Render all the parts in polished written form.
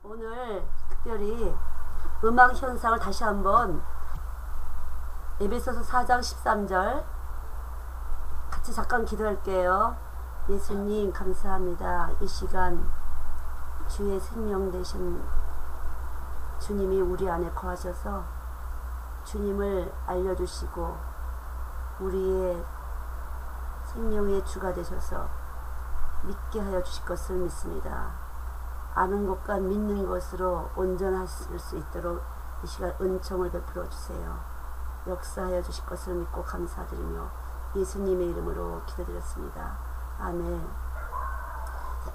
오늘 특별히 음악 현상을 다시 한번 에베소서 4장 13절 같이 잠깐 기도할게요. 예수님 감사합니다. 이 시간 주의 생명 되신 주님이 우리 안에 거하셔서 주님을 알려주시고 우리의 생명의 주가 되셔서 믿게 하여 주실 것을 믿습니다. 아는 것과 믿는 것으로 온전하실 수 있도록 이 시간 은총을 베풀어 주세요. 역사하여 주실 것을 믿고 감사드리며 예수님의 이름으로 기도드렸습니다. 아멘.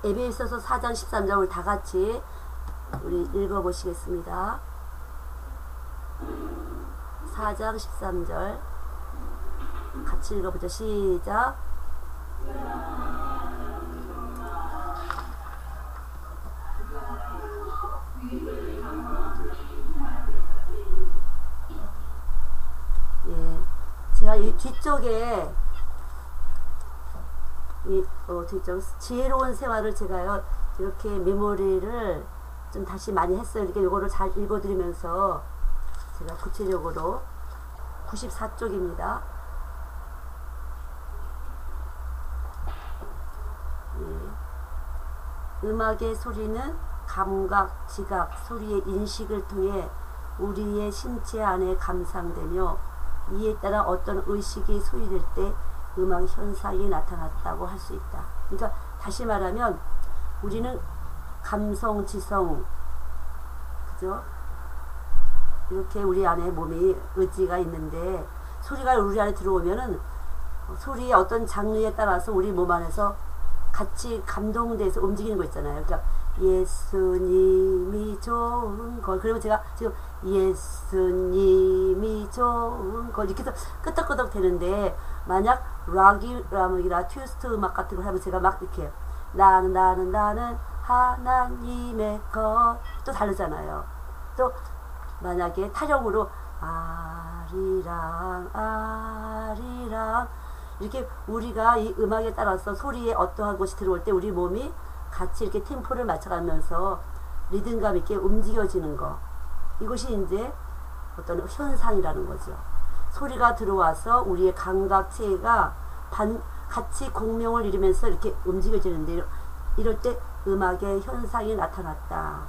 에베소서 4장 13절 우리 다같이 우리 읽어보시겠습니다. 4장 13절 같이 읽어보죠. 시작. 예, 제가 이 뒤쪽에 뒤쪽 지혜로운 생활을 제가요 이렇게 메모리를 좀 다시 많이 했어요. 이렇게 요거를 잘 읽어드리면서 제가 구체적으로 94쪽입니다. 예. 음악의 소리는 감각, 지각, 소리의 인식을 통해 우리의 신체 안에 감상되며 이에 따라 어떤 의식이 소유될 때 음악 현상이 나타났다고 할 수 있다. 그러니까 다시 말하면 우리는 감성, 지성, 그죠? 이렇게 우리 안에 몸이 의지가 있는데 소리가 우리 안에 들어오면은 소리의 어떤 장르에 따라서 우리 몸 안에서 같이 감동돼서 움직이는 거 있잖아요. 그러니까 예수님이 좋은 걸, 그러면 제가 지금 예수님이 좋은 걸 이렇게 해서 끄덕끄덕 되는데, 만약 락이라 트위스트 음악 같은 걸 하면 제가 막 이렇게 나는 하나님의 것 또 다르잖아요. 또 만약에 타령으로 아리랑 이렇게 우리가 이 음악에 따라서 소리에 어떠한 것이 들어올 때 우리 몸이 같이 이렇게 템포를 맞춰가면서 리듬감 있게 움직여지는 거, 이것이 이제 어떤 현상이라는 거죠. 소리가 들어와서 우리의 감각 체계가 같이 공명을 이루면서 이렇게 움직여지는데, 이럴 때 음악의 현상이 나타났다.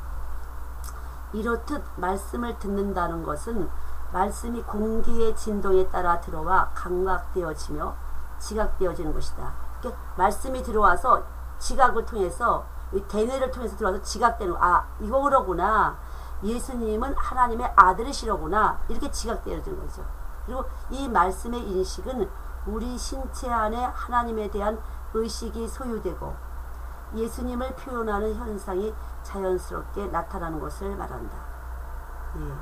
이렇듯 말씀을 듣는다는 것은 말씀이 공기의 진동에 따라 들어와 감각되어지며 지각되어지는 것이다. 그러니까 말씀이 들어와서 지각을 통해서, 대뇌를 통해서 들어와서 지각되는 거. 아, 이거 그러구나. 예수님은 하나님의 아들이시로구나. 이렇게 지각되어지는 거죠. 그리고 이 말씀의 인식은 우리 신체 안에 하나님에 대한 의식이 소유되고 예수님을 표현하는 현상이 자연스럽게 나타나는 것을 말한다. 예.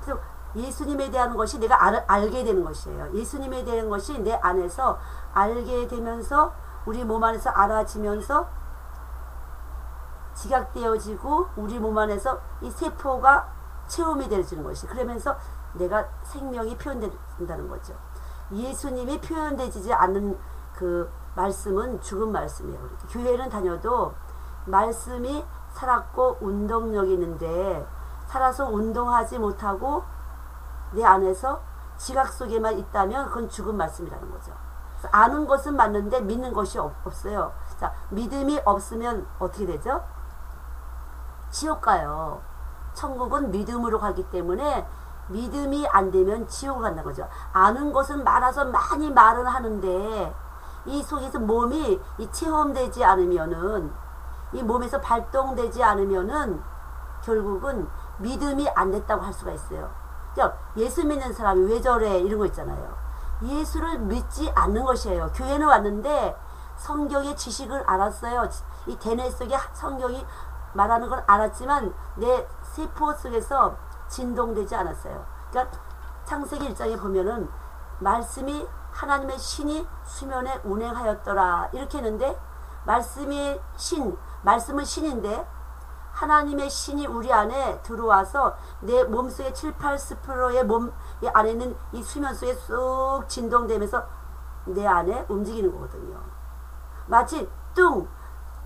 그래서 예수님에 대한 것이 내가 알게 되는 것이에요. 예수님에 대한 것이 내 안에서 알게 되면서 우리 몸 안에서 알아지면서 지각되어지고 우리 몸 안에서 이 세포가 체험이 되어지는 것이, 그러면서 내가 생명이 표현된다는 거죠. 예수님이 표현되지 않는 그 말씀은 죽은 말씀이에요. 교회는 다녀도 말씀이 살았고 운동력이 있는데 살아서 운동하지 못하고 내 안에서 지각 속에만 있다면 그건 죽은 말씀이라는 거죠. 아는 것은 맞는데 믿는 것이 없어요. 자, 믿음이 없으면 어떻게 되죠? 지옥 가요. 천국은 믿음으로 가기 때문에 믿음이 안 되면 지옥을 간다는 거죠. 아는 것은 많아서 많이 말은 하는데 이 속에서 몸이 체험되지 않으면은, 이 몸에서 발동되지 않으면은 결국은 믿음이 안 됐다고 할 수가 있어요. 그러니까 예수 믿는 사람이 왜 저래 이런 거 있잖아요. 예수를 믿지 않는 것이에요. 교회는 왔는데 성경의 지식을 알았어요. 이 대뇌 속에 성경이 말하는 걸 알았지만 내 세포 속에서 진동되지 않았어요. 그러니까 창세기 1장에 보면은 말씀이 하나님의 신이 수면에 운행하였더라 이렇게 했는데, 말씀은 신인데 하나님의 신이 우리 안에 들어와서 내 몸속의 7, 80%의 몸 안에 있는 이 수면 속에 쑥 진동되면서 내 안에 움직이는 거거든요. 마치 뚱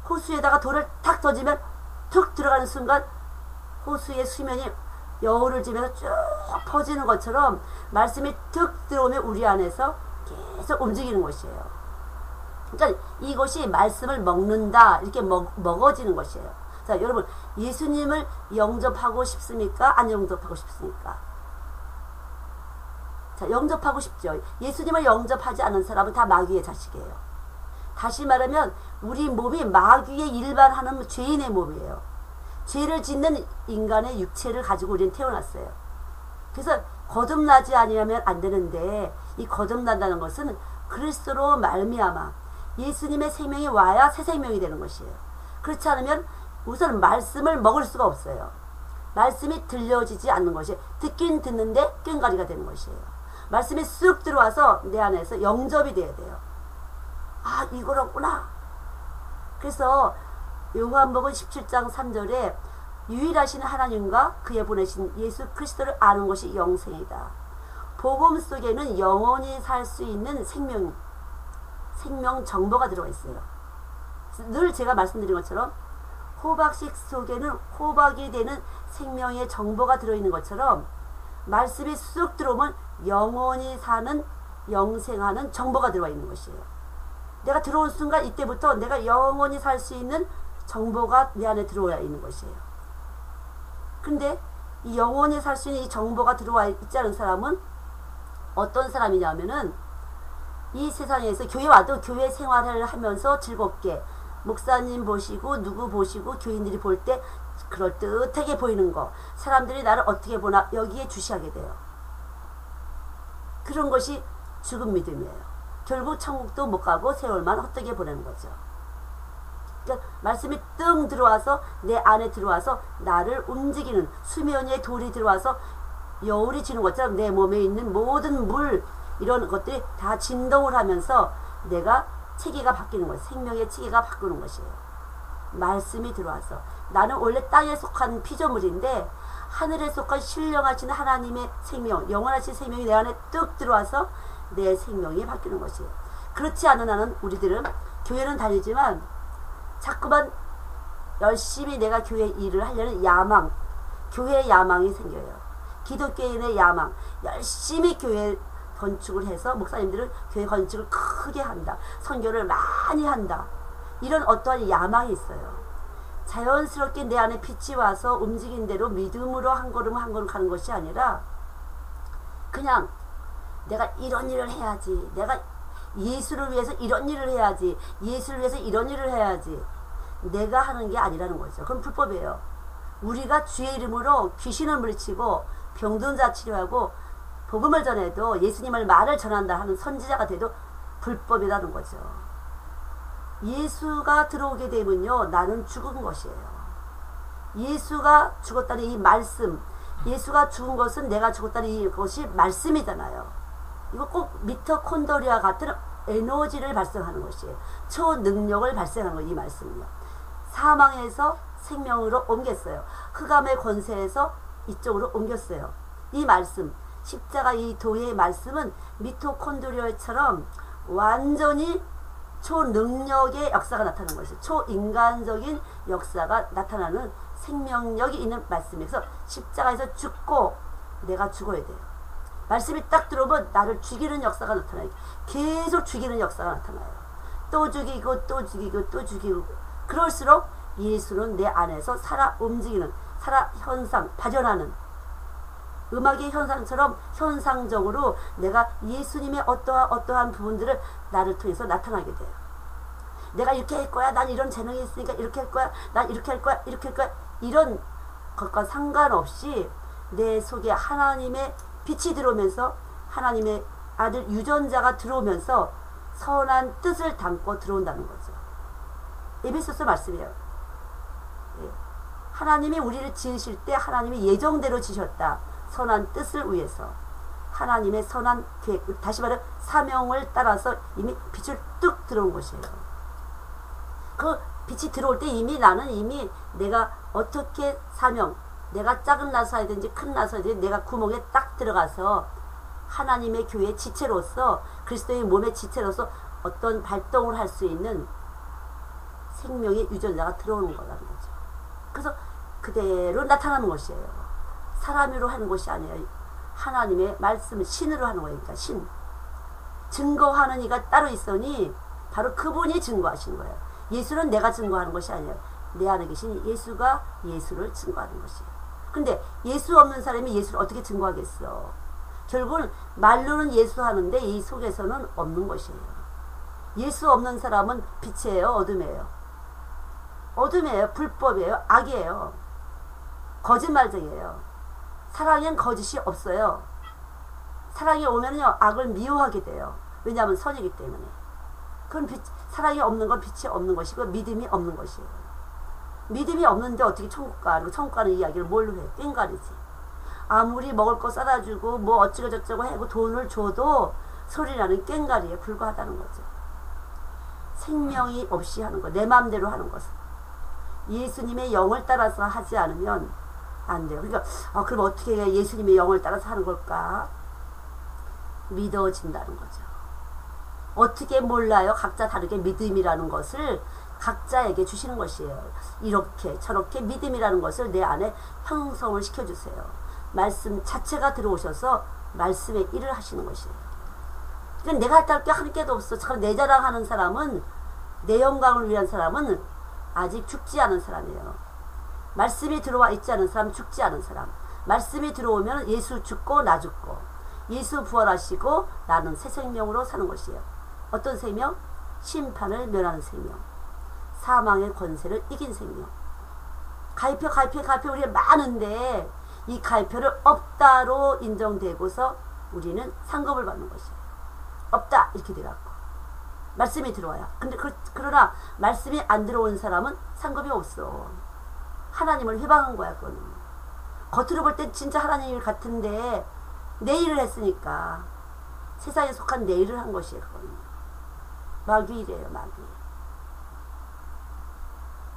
호수에다가 돌을 탁 던지면 툭 들어가는 순간 호수의 수면이 여울을 지면서 쭉 퍼지는 것처럼 말씀이 툭 들어오면 우리 안에서 계속 움직이는 것이에요. 그러니까 이것이 말씀을 먹는다, 이렇게 먹어지는 것이에요. 자, 여러분, 예수님을 영접하고 싶습니까? 안 영접하고 싶습니까? 자, 영접하고 싶죠. 예수님을 영접하지 않은 사람은 다 마귀의 자식이에요. 다시 말하면 우리 몸이 마귀의 일반하는 죄인의 몸이에요. 죄를 짓는 인간의 육체를 가지고 우리는 태어났어요. 그래서 거듭나지 아니하면 안 되는데, 이 거듭난다는 것은 그리스도로 말미암아 예수님의 생명이 와야 새 생명이 되는 것이에요. 그렇지 않으면 우선 말씀을 먹을 수가 없어요. 말씀이 들려지지 않는 것이, 듣긴 듣는데 꽹가리가 되는 것이에요. 말씀이 쑥 들어와서 내 안에서 영접이 돼야 돼요. 아, 이거라구나. 그래서 요한복음 17장 3절에 유일하신 하나님과 그의 보내신 예수 그리스도를 아는 것이 영생이다. 복음 속에는 영원히 살 수 있는 생명 정보가 들어가 있어요. 늘 제가 말씀드린 것처럼 호박씨 속에는 호박이 되는 생명의 정보가 들어있는 것처럼 말씀이 쑥 들어오면 영원히 사는 영생하는 정보가 들어와 있는 것이에요. 내가 들어온 순간 이때부터 내가 영원히 살 수 있는 정보가 내 안에 들어와 있는 것이에요. 근데 이 영원히 살 수 있는 이 정보가 들어와 있지 않은 사람은 어떤 사람이냐면은 이 세상에서 교회 와도 교회 생활을 하면서 즐겁게 목사님 보시고 누구 보시고 교인들이 볼 때 그럴듯하게 보이는 거, 사람들이 나를 어떻게 보나 여기에 주시하게 돼요. 그런 것이 죽은 믿음이에요. 결국 천국도 못 가고 세월만 헛되게 보내는 거죠. 그러니까 말씀이 뜬 들어와서 내 안에 들어와서 나를 움직이는, 수면 위에 돌이 들어와서 여울이 지는 것처럼 내 몸에 있는 모든 물, 이런 것들이 다 진동을 하면서 내가 체계가 바뀌는 거예요. 생명의 체계가 바꾸는 것이에요. 말씀이 들어와서 나는 원래 땅에 속한 피조물인데 하늘에 속한 신령하신 하나님의 생명, 영원하신 생명이 내 안에 뚝 들어와서 내 생명이 바뀌는 것이에요. 그렇지 않은 한은 우리들은 교회는 다니지만 자꾸만 열심히 내가 교회 일을 하려는 야망, 교회의 야망이 생겨요. 기독교인의 야망, 열심히 교회 건축을 해서 목사님들은 교회 건축을 크게 한다, 선교를 많이 한다, 이런 어떠한 야망이 있어요. 자연스럽게 내 안에 빛이 와서 움직인 대로 믿음으로 한 걸음 한 걸음 가는 것이 아니라 그냥 내가 이런 일을 해야지, 내가 예수를 위해서 이런 일을 해야지, 예수를 위해서 이런 일을 해야지, 내가 하는 게 아니라는 거죠. 그건 불법이에요. 우리가 주의 이름으로 귀신을 물리치고 병든 자 치료하고 복음을 전해도 예수님을 말을 전한다 하는 선지자가 돼도 불법이라는 거죠. 예수가 들어오게 되면요, 나는 죽은 것이에요. 예수가 죽었다는 이 말씀, 예수가 죽은 것은 내가 죽었다는 이것이 말씀이잖아요. 이거 꼭 미토콘드리아 같은 에너지를 발생하는 것이에요. 초능력을 발생하는 거예요. 이 말씀은요. 사망에서 생명으로 옮겼어요. 흑암의 권세에서 이쪽으로 옮겼어요. 이 말씀, 십자가 이 도의 말씀은 미토콘드리아처럼 완전히 초능력의 역사가 나타나는 것이에요. 초인간적인 역사가 나타나는 생명력이 있는 말씀이에요. 그래서 십자가에서 죽고 내가 죽어야 돼요. 말씀이 딱 들어오면 나를 죽이는 역사가 나타나요. 계속 죽이는 역사가 나타나요. 또 죽이고 또 죽이고 또 죽이고, 그럴수록 예수는 내 안에서 살아 움직이는, 살아 현상, 발현하는 음악의 현상처럼 현상적으로 내가 예수님의 어떠한 부분들을 나를 통해서 나타나게 돼요. 내가 이렇게 할 거야, 난 이런 재능이 있으니까 이렇게 할 거야, 난 이렇게 할 거야, 이렇게 할 거야, 이런 것과 상관없이 내 속에 하나님의 빛이 들어오면서 하나님의 아들 유전자가 들어오면서 선한 뜻을 담고 들어온다는 거죠. 에베소서 말씀이에요. 하나님이 우리를 지으실 때 하나님이 예정대로 지으셨다. 선한 뜻을 위해서 하나님의 선한 계획, 다시 말해 사명을 따라서 이미 빛을 뚝 들어온 것이에요. 그 빛이 들어올 때 나는 이미 내가 어떻게 사명, 내가 작은 나사이든지 큰 나사이든지 내가 구멍에 딱 들어가서 하나님의 교회의 지체로서, 그리스도의 몸의 지체로서 어떤 발동을 할 수 있는 생명의 유전자가 들어오는 거라는 거죠. 그래서 그대로 나타나는 것이에요. 사람으로 하는 것이 아니에요. 하나님의 말씀을 신으로 하는 거예요. 그러니까 신. 증거하는 이가 따로 있으니 바로 그분이 증거하신 거예요. 예수는 내가 증거하는 것이 아니에요. 내 안에 계신 예수가 예수를 증거하는 것이에요. 근데 예수 없는 사람이 예수를 어떻게 증거하겠어? 결국은 말로는 예수 하는데 이 속에서는 없는 것이에요. 예수 없는 사람은 빛이에요? 어둠이에요? 어둠이에요? 불법이에요? 악이에요? 거짓말쟁이에요. 사랑엔 거짓이 없어요. 사랑이 오면요 악을 미워하게 돼요. 왜냐하면 선이기 때문에. 그건 사랑이 없는 건 빛이 없는 것이고 믿음이 없는 것이에요. 믿음이 없는데 어떻게 천국 가? 그리고 천국 가는 이야기를 뭘로 해? 꽹가리지. 아무리 먹을 거 싸다 주고 뭐 어쩌고 저쩌고 하고 돈을 줘도 소리나는 꽹가리에 불과하다는 거죠. 생명이 없이 하는 거, 내 마음대로 하는 것은 예수님의 영을 따라서 하지 않으면 안 돼요. 그러니까 그럼 어떻게 예수님의 영을 따라서 하는 걸까? 믿어진다는 거죠. 어떻게 몰라요? 각자 다르게 믿음이라는 것을 각자에게 주시는 것이에요. 이렇게 저렇게 믿음이라는 것을 내 안에 형성을 시켜주세요. 말씀 자체가 들어오셔서 말씀의 일을 하시는 것이에요. 그러니까 내가 할 게 한 개도 없어. 참 내 자랑하는 사람은, 내 영광을 위한 사람은 아직 죽지 않은 사람이에요. 말씀이 들어와 있지 않은 사람, 죽지 않은 사람. 말씀이 들어오면 예수 죽고 나 죽고, 예수 부활하시고 나는 새 생명으로 사는 것이에요. 어떤 생명? 심판을 면하는 생명. 사망의 권세를 이긴 생명. 가입표 우리가 많은데 이 가입표를 없다로 인정되고서 우리는 상급을 받는 것이에요. 없다 이렇게 돼갖고 말씀이 들어와요. 근데 그러나 말씀이 안 들어온 사람은 상급이 없어. 하나님을 회방한 거야. 그거는 겉으로 볼 땐 진짜 하나님 같은데 내 일을 했으니까 세상에 속한 내 일을 한 것이에요. 그거는 마귀이래요. 마귀.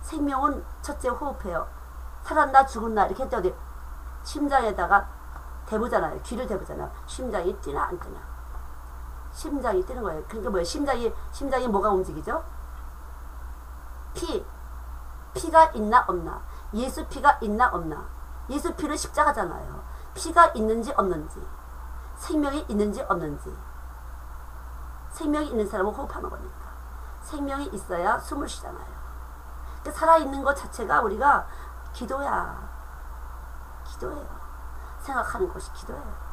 생명은 첫째 호흡해요. 살았나 죽었나 이렇게 했더니 심장에다가 대보잖아요. 귀를 대보잖아요. 심장이 뛰나 안 뛰나. 심장이 뛰는 거예요. 그러니까 뭐예요? 심장이 뭐가 움직이죠? 피가 있나 없나. 예수 피가 있나 없나. 예수 피는 십자가잖아요. 피가 있는지 없는지, 생명이 있는지 없는지. 생명이 있는 사람은 호흡하는 거니까. 생명이 있어야 숨을 쉬잖아요. 그러니까 살아있는 것 자체가 우리가 기도야. 기도예요. 생각하는 것이 기도예요.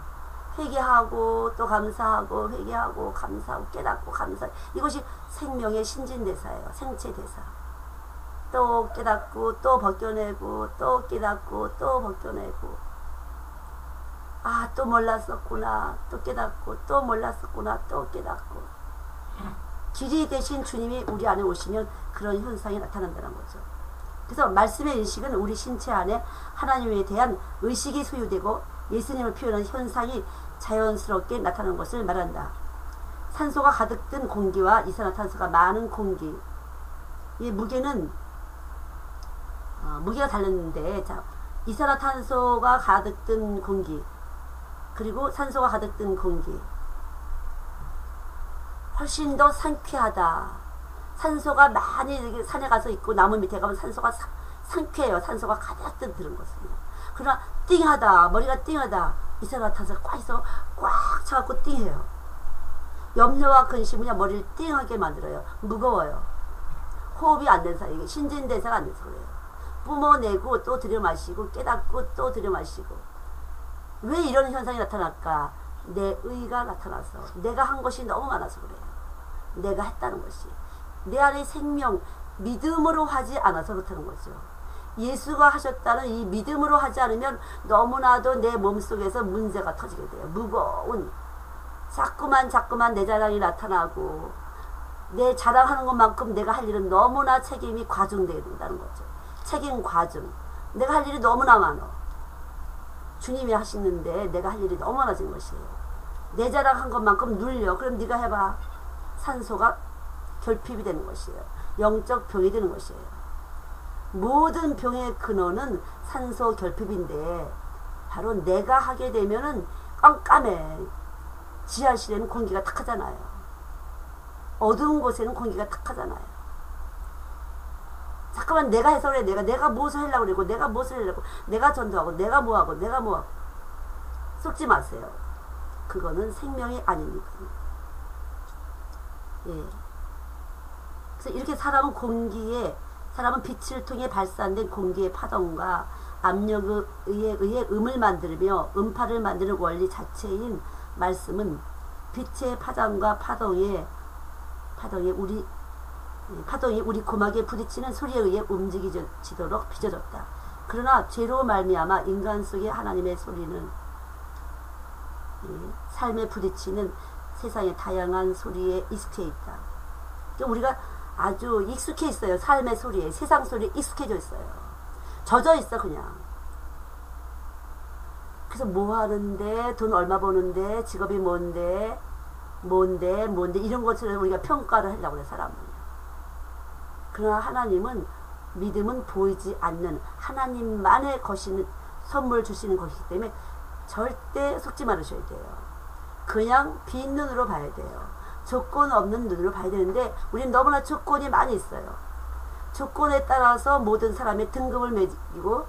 회개하고 또 감사하고 회개하고 감사하고 깨닫고 감사. 이것이 생명의 신진대사예요. 생체대사. 또 깨닫고 또 벗겨내고 또 깨닫고 또 벗겨내고. 또 몰랐었구나. 또 깨닫고 또 몰랐었구나. 또 깨닫고. 길이 되신 주님이 우리 안에 오시면 그런 현상이 나타난다는 거죠. 그래서 말씀의 인식은 우리 신체 안에 하나님에 대한 의식이 소유되고 예수님을 표현하는 현상이 자연스럽게 나타나는 것을 말한다. 산소가 가득 든 공기와 이산화탄소가 많은 공기. 이 무게는 무게가 다른데, 자, 이산화탄소가 가득 든 공기 그리고 산소가 가득 든 공기 훨씬 더 상쾌하다. 산소가 많이 산에 가서 있고 나무 밑에 가면 산소가 상쾌해요. 산소가 가득 들은 것은요. 그러나 띵하다. 머리가 띵하다. 이산화탄소가 꽉 있어 꽉 차갖고 띵해요. 염려와 근심은 머리를 띵하게 만들어요. 무거워요. 호흡이 안 된 사람, 이게 신진대사가 안 돼서 그래요. 뿜어내고 또 들여마시고 깨닫고 또 들여마시고. 왜 이런 현상이 나타날까? 내 의가 나타나서 내가 한 것이 너무 많아서 그래요. 내가 했다는 것이 내 안에 생명, 믿음으로 하지 않아서 그렇다는 거죠. 예수가 하셨다는 이 믿음으로 하지 않으면 너무나도 내 몸속에서 문제가 터지게 돼요. 무거운 자꾸만 내 자랑이 나타나고 내 자랑하는 것만큼 내가 할 일은 너무나 책임이 과중되게 된다는 거죠. 책임 과중. 내가 할 일이 너무나 많아. 주님이 하시는데 내가 할 일이 너무 많아진 것이에요. 내 자랑한 것만큼 눌려. 그럼 네가 해봐. 산소가 결핍이 되는 것이에요. 영적 병이 되는 것이에요. 모든 병의 근원은 산소 결핍인데 바로 내가 하게 되면은 깜깜해. 지하실에는 공기가 탁하잖아요. 어두운 곳에는 공기가 탁하잖아요. 잠깐만 내가 해서 그래. 내가 무엇을 하려고 그러고 내가 무엇을 하려고 내가 전도하고 내가 뭐하고 내가 뭐하고 속지 마세요. 그거는 생명이 아닙니다. 예. 그래서 이렇게 사람은 빛을 통해 발산된 공기의 파동과 압력에 의해 음을 만들며 음파를 만드는 원리 자체인 말씀은 빛의 파장과 파동이 우리 고막에 부딪히는 소리에 의해 움직이지도록 빚어졌다. 그러나 죄로 말미암아 인간 속의 하나님의 소리는 삶에 부딪히는 세상의 다양한 소리에 익숙해 있다. 그러니까 우리가 아주 익숙해 있어요. 삶의 소리에, 세상 소리에 익숙해져 있어요. 젖어 있어 그냥. 그래서 뭐 하는데, 돈 얼마 버는데, 직업이 뭔데 이런 것처럼 우리가 평가를 하려고 해요. 사람은. 그러나 하나님은, 믿음은 보이지 않는 하나님만의 것이는 선물 주시는 것이기 때문에 절대 속지 말으셔야 돼요. 그냥 빈 눈으로 봐야 돼요. 조건 없는 눈으로 봐야 되는데 우리는 너무나 조건이 많이 있어요. 조건에 따라서 모든 사람의 등급을 매기고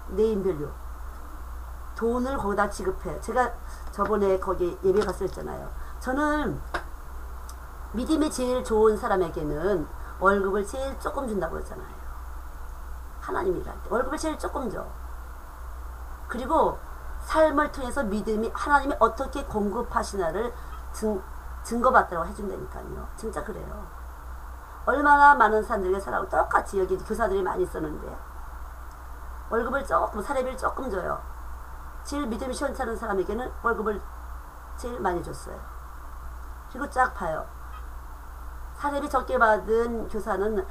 네임밸류 돈을 거기다 지급해. 제가 저번에 거기 예배 갔을 때잖아요. 저는 믿음이 제일 좋은 사람에게는 월급을 제일 조금 준다고 했잖아요. 하나님이랄 때 월급을 제일 조금 줘. 그리고 삶을 통해서 믿음이 하나님이 어떻게 공급하시나를 증거받더라고 해준다니까요. 진짜 그래요. 얼마나 많은 사람들에게 살아고 똑같이 여기 교사들이 많이 있었는데 월급을 조금, 사례비를 조금 줘요. 제일 믿음이 시원찮은 사람에게는 월급을 제일 많이 줬어요. 그리고 쫙 봐요. 사례비 적게 받은 교사는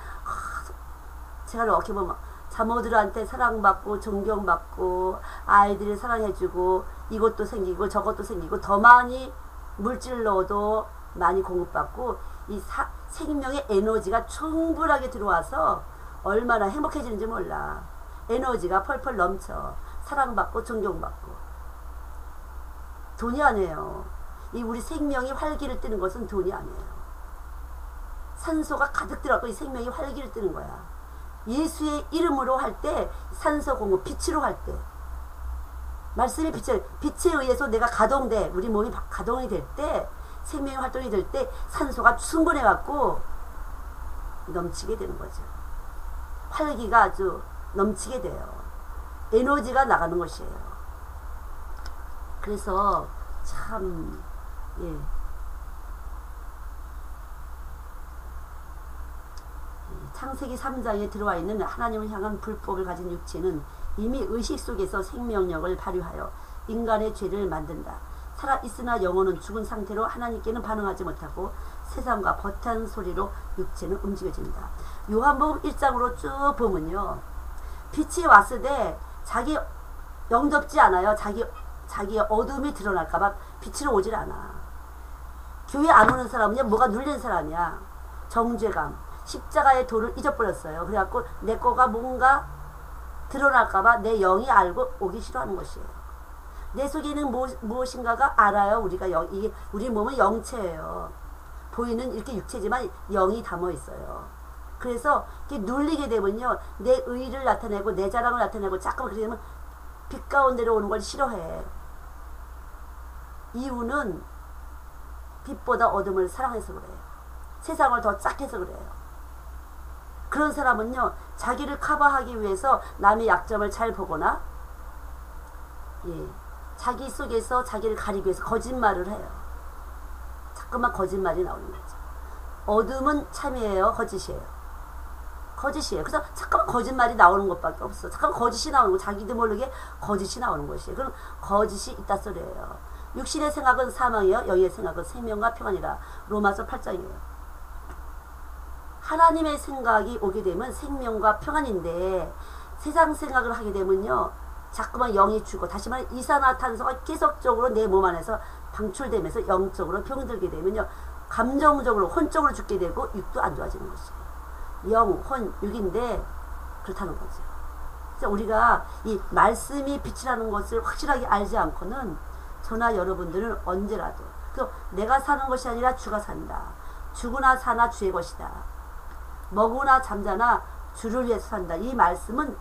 제가 어떻게 보면 자모들한테 사랑받고 존경받고 아이들을 사랑해주고 이것도 생기고 저것도 생기고 더 많이 물질로도 많이 공급받고 이 생명의 에너지가 충분하게 들어와서 얼마나 행복해지는지 몰라. 에너지가 펄펄 넘쳐. 사랑받고 존경받고. 돈이 아니에요. 이 우리 생명이 활기를 띠는 것은 돈이 아니에요. 산소가 가득 들어가고 이 생명이 활기를 띠는 거야. 예수의 이름으로 할 때 산소 공급, 빛으로 할 때 말씀이 빛에 의해서 내가 가동돼. 우리 몸이 가동이 될 때 생명의 활동이 될 때 산소가 충분해 갖고 넘치게 되는 거죠. 활기가 아주 넘치게 돼요. 에너지가 나가는 것이에요. 그래서 참 창세기 3장에 들어와 있는 하나님을 향한 불법을 가진 육체는 이미 의식 속에서 생명력을 발휘하여 인간의 죄를 만든다. 살아있으나 영혼은 죽은 상태로 하나님께는 반응하지 못하고 세상과 버탄 소리로 육체는 움직여진다. 요한복음 1장으로 쭉 보면요. 빛이 왔을 때 자기 영접지 않아요. 자기의 어둠이 드러날까봐 빛으로 오질 않아. 교회 안 오는 사람은요. 뭐가 눌린 사람이야. 정죄감. 십자가의 도를 잊어버렸어요. 그래갖고 내 거가 뭔가 드러날까봐 내 영이 알고 오기 싫어하는 것이에요. 내 속에 있는 무엇인가가 알아요. 우리 몸은 영체예요. 보이는 이렇게 육체지만 영이 담아 있어요. 그래서 이렇게 눌리게 되면요. 내 의의를 나타내고 내 자랑을 나타내고 자꾸만 그러게 되면 빛 가운데로 오는 걸 싫어해. 이유는 빛보다 어둠을 사랑해서 그래요. 세상을 더 짝해서 그래요. 그런 사람은요. 자기를 커버하기 위해서 남의 약점을 잘 보거나 자기 속에서 자기를 가리기 위해서 거짓말을 해요. 자꾸만 거짓말이 나오는 거죠. 어둠은 참이에요. 거짓이에요. 그래서 잠깐만 거짓말이 나오는 것밖에 없어. 잠깐만 거짓이 나오는 거. 자기도 모르게 거짓이 나오는 것이에요. 그럼 거짓이 있다 소리예요. 육신의 생각은 사망이요. 영의 생각은 생명과 평안이라. 로마서 8장이에요. 하나님의 생각이 오게 되면 생명과 평안인데 세상 생각을 하게 되면요. 자꾸만 영이 죽어. 다시 말해 이산화탄소가 계속적으로 내 몸 안에서 방출되면서 영적으로 병들게 되면요. 감정적으로 혼적으로 죽게 되고 육도 안 좋아지는 것이에요. 영, 혼, 육인데 그렇다는 거죠. 그래서 우리가 이 말씀이 빛이라는 것을 확실하게 알지 않고는 저나 여러분들은 언제라도 그래서 내가 사는 것이 아니라 주가 산다. 죽으나 사나 주의 것이다. 먹으나 잠자나 주를 위해서 산다. 이 말씀은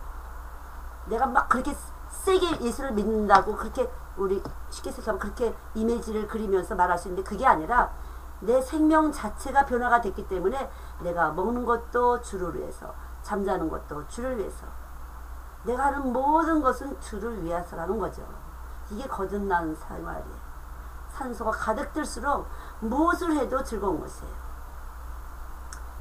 내가 막 그렇게 세게 예수를 믿는다고 그렇게 우리 쉽게 생각하면 그렇게 이미지를 그리면서 말할 수 있는데 그게 아니라 내 생명 자체가 변화가 됐기 때문에 내가 먹는 것도 주를 위해서, 잠자는 것도 주를 위해서, 내가 하는 모든 것은 주를 위해서라는 거죠. 이게 거듭난 생활이에요. 산소가 가득 들수록 무엇을 해도 즐거운 것이에요.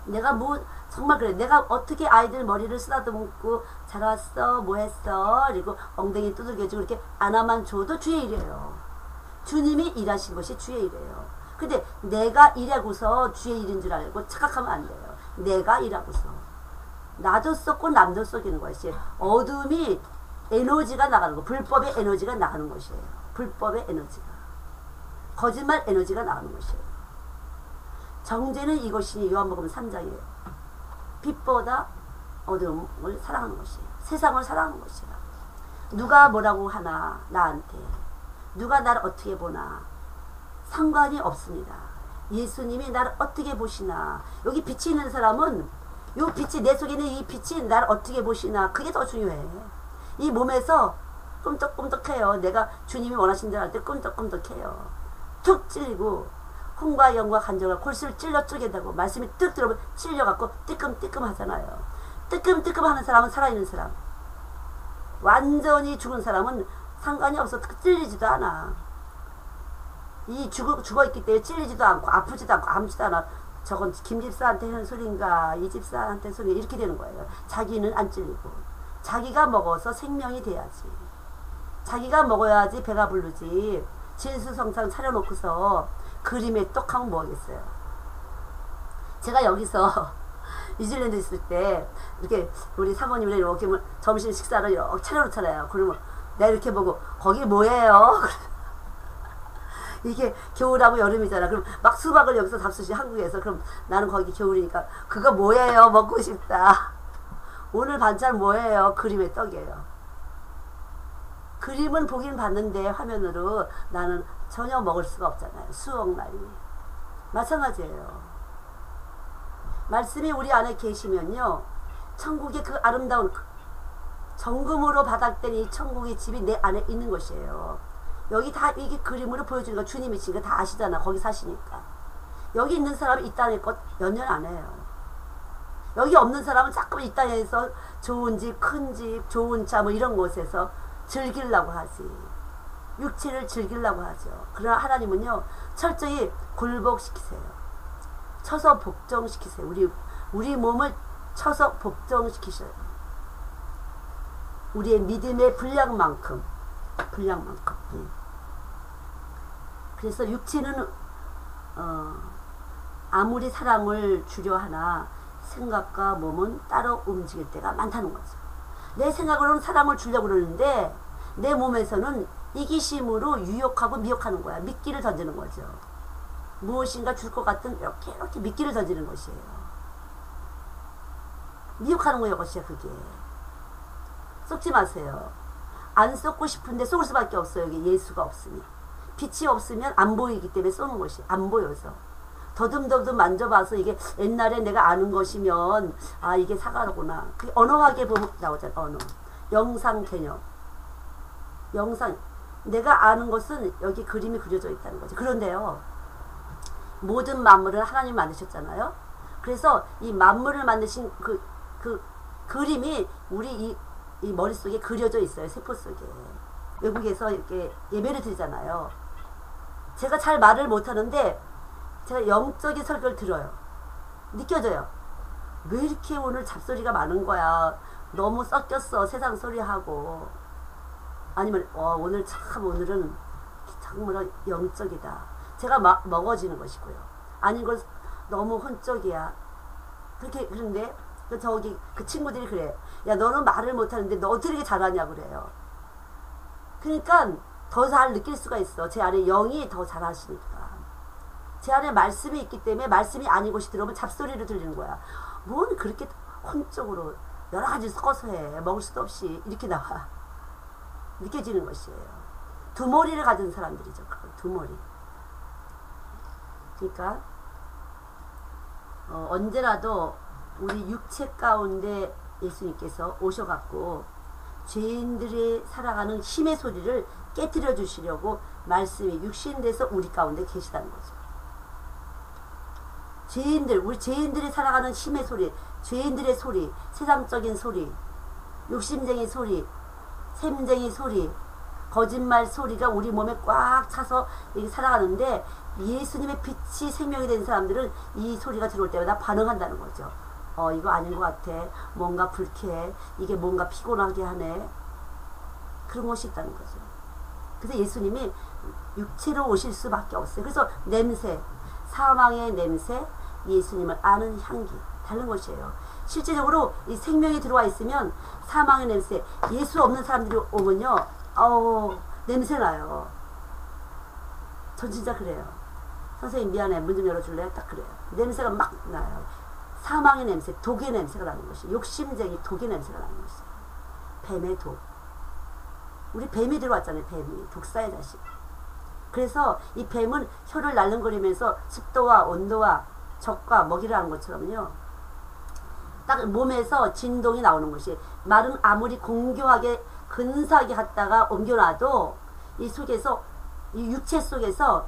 내가 정말 그래. 내가 어떻게 아이들 머리를 쓰다듬고 잘 왔어 뭐 했어 그리고 엉덩이 두들겨주고 이렇게 안아만 줘도 주의 일이에요. 주님이 일하신 것이 주의 일이에요. 근데 내가 일하고서 주의 일인 줄 알고 착각하면 안 돼요. 내가 일하고서 나도 썩고 남도 썩이는 것이 어둠이 에너지가 나가는 거, 불법의 에너지가 나가는 것이에요. 불법의 에너지가, 거짓말 에너지가 나가는 것이에요. 정죄는 이것이니 요한복음 3장이에요. 빛보다 어둠을 사랑하는 것이에요. 세상을 사랑하는 것이에요. 누가 뭐라고 하나 나한테, 누가 나를 어떻게 보나 상관이 없습니다. 예수님이 나를 어떻게 보시나, 여기 빛이 있는 사람은 이 빛이, 내 속에 있는 이 빛이 나를 어떻게 보시나, 그게 더 중요해. 이 몸에서 끔떡끔떡해요. 내가 주님이 원하신 대로 할 때 끔떡끔떡해요. 툭 찔리고 혼과 영과 간정과 골수를 찔러 쪼개 되고 말씀이 뚝 들어오면 찔려갖고 뜨끔뜨끔 하잖아요. 뜨끔뜨끔 하는 사람은 살아있는 사람. 완전히 죽은 사람은 상관이 없어. 찔리지도 않아. 이 죽어있기 때문에 찔리지도 않고 아프지도 않고 아무지도 않아. 저건 김 집사한테 하는 소린가 이 집사한테 소리 이렇게 되는 거예요. 자기는 안 찔리고. 자기가 먹어서 생명이 돼야지. 자기가 먹어야지 배가 부르지. 진수성찬 차려놓고서 그림에 떡하면 뭐하겠어요. 제가 여기서 뉴질랜드 있을 때 이렇게 우리 사모님이랑 이렇게 점심 식사를 이렇게 차려놓잖아요. 그러면 내가 이렇게 보고 거기 뭐예요? 이게 겨울하고 여름이잖아. 그럼 막 수박을 여기서 잡수시 한국에서. 그럼 나는 거기 겨울이니까 그거 뭐예요? 먹고 싶다. 오늘 반찬 뭐예요? 그림의 떡이에요. 그림은 보긴 봤는데 화면으로 나는 전혀 먹을 수가 없잖아요. 수억날이. 마찬가지예요. 말씀이 우리 안에 계시면요. 천국의 그 아름다운 정금으로 바닥된 이 천국의 집이 내 안에 있는 것이에요. 여기 다 이게 그림으로 보여주는 거 주님이시니까 다 아시잖아. 거기 사시니까. 여기 있는 사람이 이 땅에 것 연연 안 해요. 여기 없는 사람은 자꾸 이 땅에서 좋은 집, 큰 집, 좋은 차 뭐 이런 곳에서 즐기려고 하지. 육체를 즐기려고 하죠. 그러나 하나님은요. 철저히 굴복시키세요. 쳐서 복종시키세요. 우리 몸을 쳐서 복종시키셔요. 우리의 믿음의 분량만큼. 그래서 육체는 아무리 사랑을 주려 하나 생각과 몸은 따로 움직일 때가 많다는 거죠. 내 생각으로는 사랑을 주려고 그러는데 내 몸에서는 이기심으로 유혹하고 미혹하는 거야. 미끼를 던지는 거죠. 무엇인가 줄 것 같은 이렇게 미끼를 던지는 것이에요. 미혹하는 거예요. 이것이야 그게. 쏟지 마세요. 안 쏟고 싶은데 쏟을 수밖에 없어요. 여기 예수가 없으면. 빛이 없으면 안 보이기 때문에 쏘는 것이. 안 보여서. 더듬더듬 만져봐서 이게 옛날에 내가 아는 것이면 아 이게 사과로구나. 그게 언어학에 보면 나오잖아. 언어. 영상 개념. 영상. 내가 아는 것은 여기 그림이 그려져 있다는 거죠. 그런데요. 모든 만물을 하나님 만드셨잖아요. 그래서 이 만물을 만드신 그 그림이 우리 이 머릿속에 그려져 있어요. 세포 속에. 외국에서 이렇게 예배를 드리잖아요. 제가 잘 말을 못하는데 제가 영적인 설교를 들어요. 느껴져요. 왜 이렇게 오늘 잡소리가 많은 거야. 너무 섞였어. 세상 소리하고. 아니면 오늘은 정말 영적이다. 제가 막 먹어지는 것이고요. 아닌 걸 너무 혼적이야. 그런데 저기 그 친구들이 그래. 야 너는 말을 못하는데 너 어떻게 이렇게 잘하냐 그래요. 그러니까 더 잘 느낄 수가 있어. 제 안에 영이 더 잘하시니까. 제 안에 말씀이 있기 때문에 말씀이 아닌 곳이 들어오면 잡소리를 들리는 거야. 뭔 그렇게 혼적으로 여러 가지 섞어서 해. 먹을 수도 없이 이렇게 나와. 느껴지는 것이에요. 두 머리를 가진 사람들이죠. 두 머리. 그러니까 언제라도 우리 육체 가운데 예수님께서 오셔갖고 죄인들이 살아가는 힘의 소리를 깨뜨려 주시려고 말씀이 육신돼서 우리 가운데 계시다는 거죠. 우리 죄인들이 살아가는 힘의 소리, 죄인들의 소리, 세상적인 소리, 욕심쟁이 소리, 샘쟁이 소리, 거짓말 소리가 우리 몸에 꽉 차서 이렇게 살아가는데, 예수님의 빛이 생명이 된 사람들은 이 소리가 들어올 때마다 반응한다는 거죠. 이거 아닌 것 같아. 뭔가 불쾌해. 이게 뭔가 피곤하게 하네. 그런 것이 있다는 거죠. 그래서 예수님이 육체로 오실 수밖에 없어요. 그래서 냄새, 사망의 냄새, 예수님을 아는 향기, 다른 것이에요. 실제적으로 이 생명이 들어와 있으면 사망의 냄새, 예수 없는 사람들이 오면요, 냄새 나요. 전 진짜 그래요. 선생님 미안해, 문 좀 열어줄래요? 딱 그래요. 냄새가 막 나요. 사망의 냄새, 독의 냄새가 나는 것이, 욕심쟁이 독의 냄새가 나는 것이, 뱀의 독. 우리 뱀이 들어왔잖아요. 뱀이, 독사의 자식. 그래서 이 뱀은 혀를 날름거리면서 습도와 온도와 적과 먹이를 하는 것처럼요, 딱 몸에서 진동이 나오는 것이, 말은 아무리 공교하게 근사하게 갖다가 옮겨놔도 이 속에서, 이 육체 속에서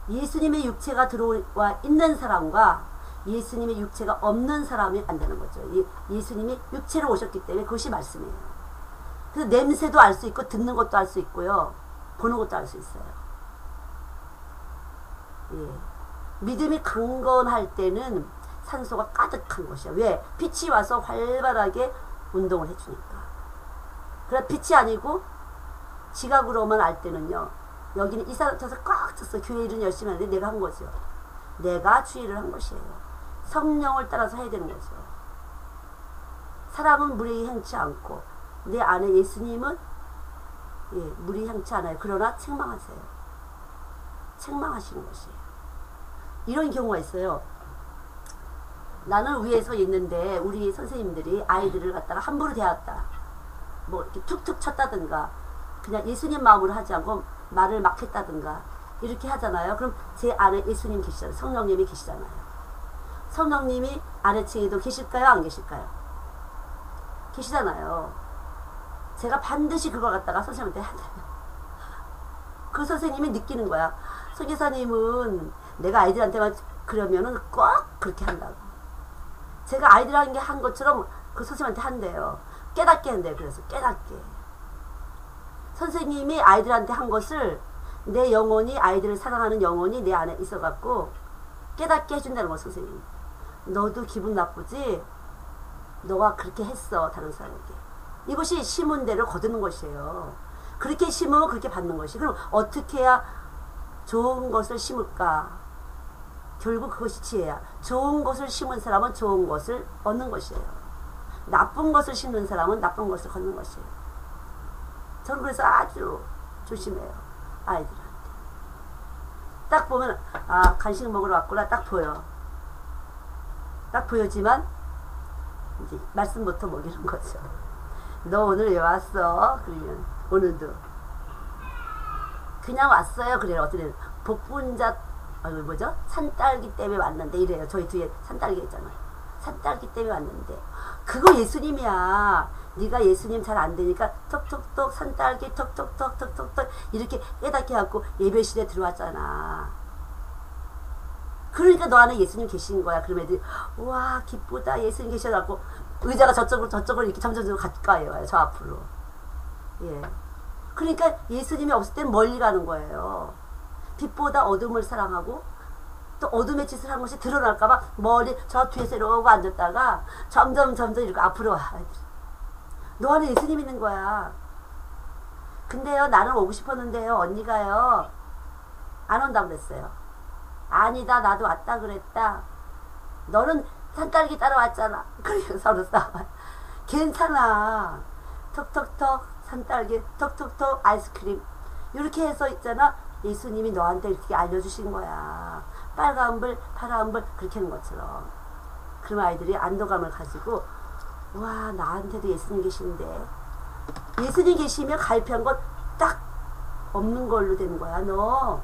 예수님의 육체가 들어와 있는 사람과 예수님의 육체가 없는 사람이 안 되는 거죠. 예수님이 육체로 오셨기 때문에 그것이 말씀이에요. 그래서 냄새도 알 수 있고, 듣는 것도 알 수 있고요, 보는 것도 알 수 있어요. 예. 믿음이 강건할 때는 산소가 가득한 것이야. 왜? 빛이 와서 활발하게 운동을 해주니까. 그래, 빛이 아니고 지각으로만 알 때는요, 여기는 이 사람 쳐서 꽉 찼어. 교회 일은 열심히 하는데 내가 한 거죠. 내가 주의를 한 것이에요. 성령을 따라서 해야 되는 거죠. 사람은 물이 향치 않고 내 안에 예수님은 물이 향치 않아요. 그러나 책망하세요. 책망하시는 것이에요. 이런 경우가 있어요. 나는 위에서 있는데 우리 선생님들이 아이들을 갖다가 함부로 대했다, 뭐 이렇게 툭툭 쳤다든가, 그냥 예수님 마음으로 하지 않고 말을 막 했다든가 이렇게 하잖아요. 그럼 제 안에 예수님 계시잖아요. 성령님이 계시잖아요. 성령님이 아래층에도 계실까요? 안 계실까요? 계시잖아요. 제가 반드시 그걸 갖다가 선생님한테 한다. 그 선생님이 느끼는 거야. 선교사님은 내가 아이들한테만 그러면은 꼭 그렇게 한다고. 제가 아이들한테 한 것처럼 그 선생님한테 한대요. 깨닫게 한대요. 그래서 깨닫게. 선생님이 아이들한테 한 것을 내 영혼이, 아이들을 사랑하는 영혼이 내 안에 있어갖고 깨닫게 해준다는 거. 선생님, 너도 기분 나쁘지? 너가 그렇게 했어, 다른 사람에게. 이것이 심은 대로 거두는 것이에요. 그렇게 심으면 그렇게 받는 것이. 그럼 어떻게 해야 좋은 것을 심을까? 결국 그것이 지혜야. 좋은 것을 심은 사람은 좋은 것을 얻는 것이에요. 나쁜 것을 심는 사람은 나쁜 것을 걷는 것이에요. 저는 그래서 아주 조심해요. 아이들한테. 딱 보면, 간식 먹으러 왔구나. 딱 보여. 딱 보여지만 이제 말씀부터 먹이는 거죠. 너 오늘 왜 왔어? 그러면 오늘도 그냥 왔어요. 그래요. 어떤 애는 복분자, 뭐죠? 산딸기 때문에 왔는데 이래요. 저희 뒤에 산딸기 있잖아요. 산딸기 때문에 왔는데 그거 예수님이야. 네가 예수님 잘 안 되니까 톡톡톡 산딸기 톡톡톡 톡톡톡 이렇게 깨닫게 하고 예배실에 들어왔잖아. 그러니까 너 안에 예수님 계신 거야. 그러면 애들이 와 기쁘다, 예수님 계셔갖고 의자가 저쪽으로 이렇게 점점 가까이 와요. 저 앞으로. 예. 그러니까 예수님이 없을 땐 멀리 가는 거예요. 빛보다 어둠을 사랑하고 또 어둠의 짓을 한 것이 드러날까봐 머리 저 뒤에서 이러고 앉았다가 점점 이렇게 앞으로 와. 너 안에 예수님 있는 거야. 근데요, 나는 오고 싶었는데요, 언니가요 안 온다고 그랬어요. 아니다, 나도 왔다 그랬다. 너는 산딸기 따라왔잖아. 그래서 서로 싸워. 괜찮아. 톡톡톡 산딸기, 톡톡톡 아이스크림. 이렇게 해서 있잖아. 예수님이 너한테 이렇게 알려주신 거야. 빨간불, 파란불 그렇게 하는 것처럼. 그럼 아이들이 안도감을 가지고 와, 나한테도 예수님 계신데. 예수님 계시면 갈피한 건 딱 없는 걸로 되는 거야. 너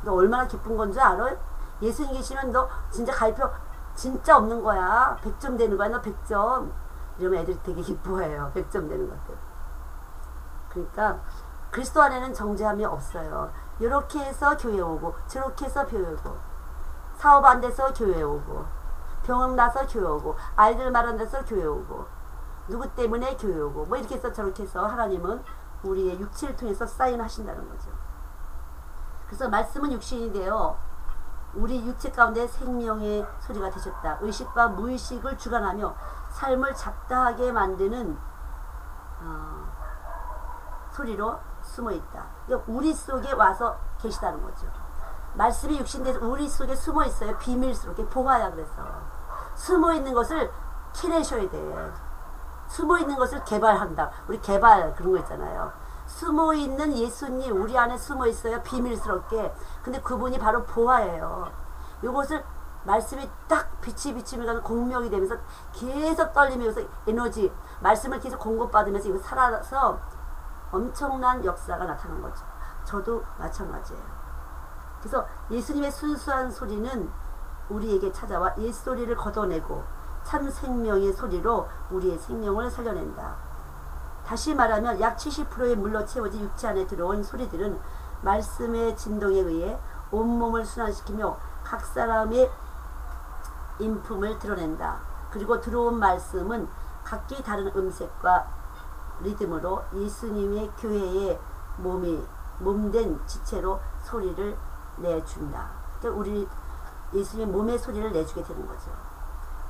얼마나 기쁜 건 줄 알아? 예수님 계시면 너 진짜 갈피 진짜 없는 거야. 100점 되는 거야. 너 100점. 이러면 애들이 되게 기뻐해요. 100점 되는 것들. 그러니까 그리스도 안에는 정죄함이 없어요. 이렇게 해서 교회 오고 저렇게 해서 교회 오고 사업 안 돼서 교회 오고 병원 나서 교회 오고 아이들 말 안 돼서 교회 오고 누구 때문에 교회 오고 뭐 이렇게 해서 저렇게 해서 하나님은 우리의 육체를 통해서 사인하신다는 거죠. 그래서 말씀은 육신이 되어 우리 육체 가운데 생명의 소리가 되셨다. 의식과 무의식을 주관하며 삶을 잡다하게 만드는 소리로 숨어있다. 그러니까 우리 속에 와서 계시다는 거죠. 말씀이 육신돼서 우리 속에 숨어 있어요. 비밀스럽게 보아야. 그래서 숨어 있는 것을 캐내셔야 돼. 숨어 있는 것을 개발한다. 우리 개발 그런 거 있잖아요. 숨어 있는 예수님 우리 안에 숨어 있어요. 비밀스럽게. 근데 그분이 바로 보아예요. 이것을 말씀이 딱 빛이 비치면 공명이 되면서 계속 떨리면서 에너지 말씀을 계속 공급받으면서 이거 살아서 엄청난 역사가 나타나는 거죠. 저도 마찬가지예요. 그래서 예수님의 순수한 소리는 우리에게 찾아와 예수 소리를 걷어내고 참 생명의 소리로 우리의 생명을 살려낸다. 다시 말하면 약 70%의 물로 채워진 육체 안에 들어온 소리들은 말씀의 진동에 의해 온몸을 순환시키며 각 사람의 인품을 드러낸다. 그리고 들어온 말씀은 각기 다른 음색과 리듬으로 예수님의 교회의 몸된 지체로 소리를 내준다. 그러니까 우리 예수님의 몸의 소리를 내주게 되는 거죠.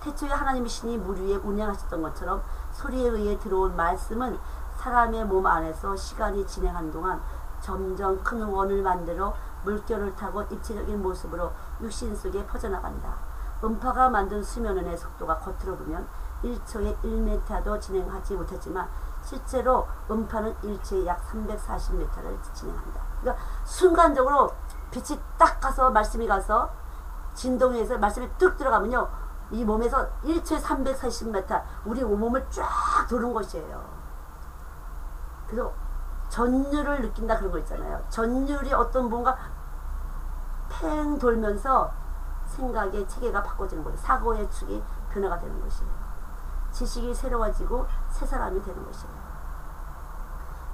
태초에 하나님이시니 물 위에 운행하셨던 것처럼 소리에 의해 들어온 말씀은 사람의 몸 안에서 시간이 진행한 동안 점점 큰 원을 만들어 물결을 타고 입체적인 모습으로 육신 속에 퍼져나간다. 음파가 만든 수면원의 속도가 겉으로 보면 1초에 1m도 진행하지 못했지만 실제로 음파는 1초에 약 340m를 진행한다. 그러니까 순간적으로 빛이 딱 가서 말씀이 가서 진동에서 말씀이 뚝 들어가면요. 이 몸에서 1초에 340m 우리 몸을 쫙 도는 것이에요. 그래서 전율을 느낀다 그런 거 있잖아요. 전율이 어떤 뭔가 팽 돌면서 생각의 체계가 바꿔지는 거예요. 사고의 축이 변화가 되는 것이에요. 지식이 새로워지고 새 사람이 되는 것이에요.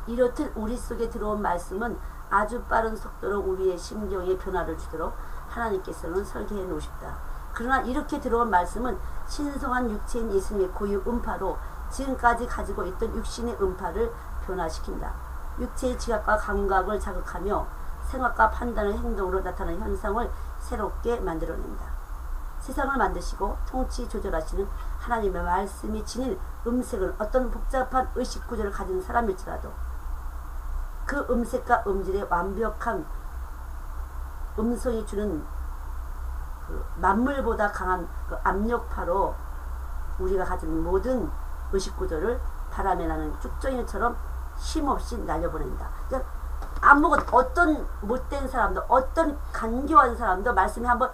이렇듯 우리 속에 들어온 말씀은 아주 빠른 속도로 우리의 심경에 변화를 주도록 하나님께서는 설계해 놓으셨다. 그러나 이렇게 들어온 말씀은 신성한 육체인 예수님의 고유 음파로 지금까지 가지고 있던 육신의 음파를 변화시킨다. 육체의 지각과 감각을 자극하며 생각과 판단의 행동으로 나타나는 현상을 새롭게 만들어낸다. 세상을 만드시고 통치 조절하시는 하나님의 말씀이 지닌 음색은 어떤 복잡한 의식구조를 가진 사람일지라도 그 음색과 음질의 완벽한 음성이 주는 그 만물보다 강한 그 압력파로 우리가 가진 모든 의식구조를 바람에 나는 쭉정이처럼 쉼없이 날려보낸다. 그러니까 아무것도 어떤 못된 사람도 어떤 간교한 사람도 말씀이 한번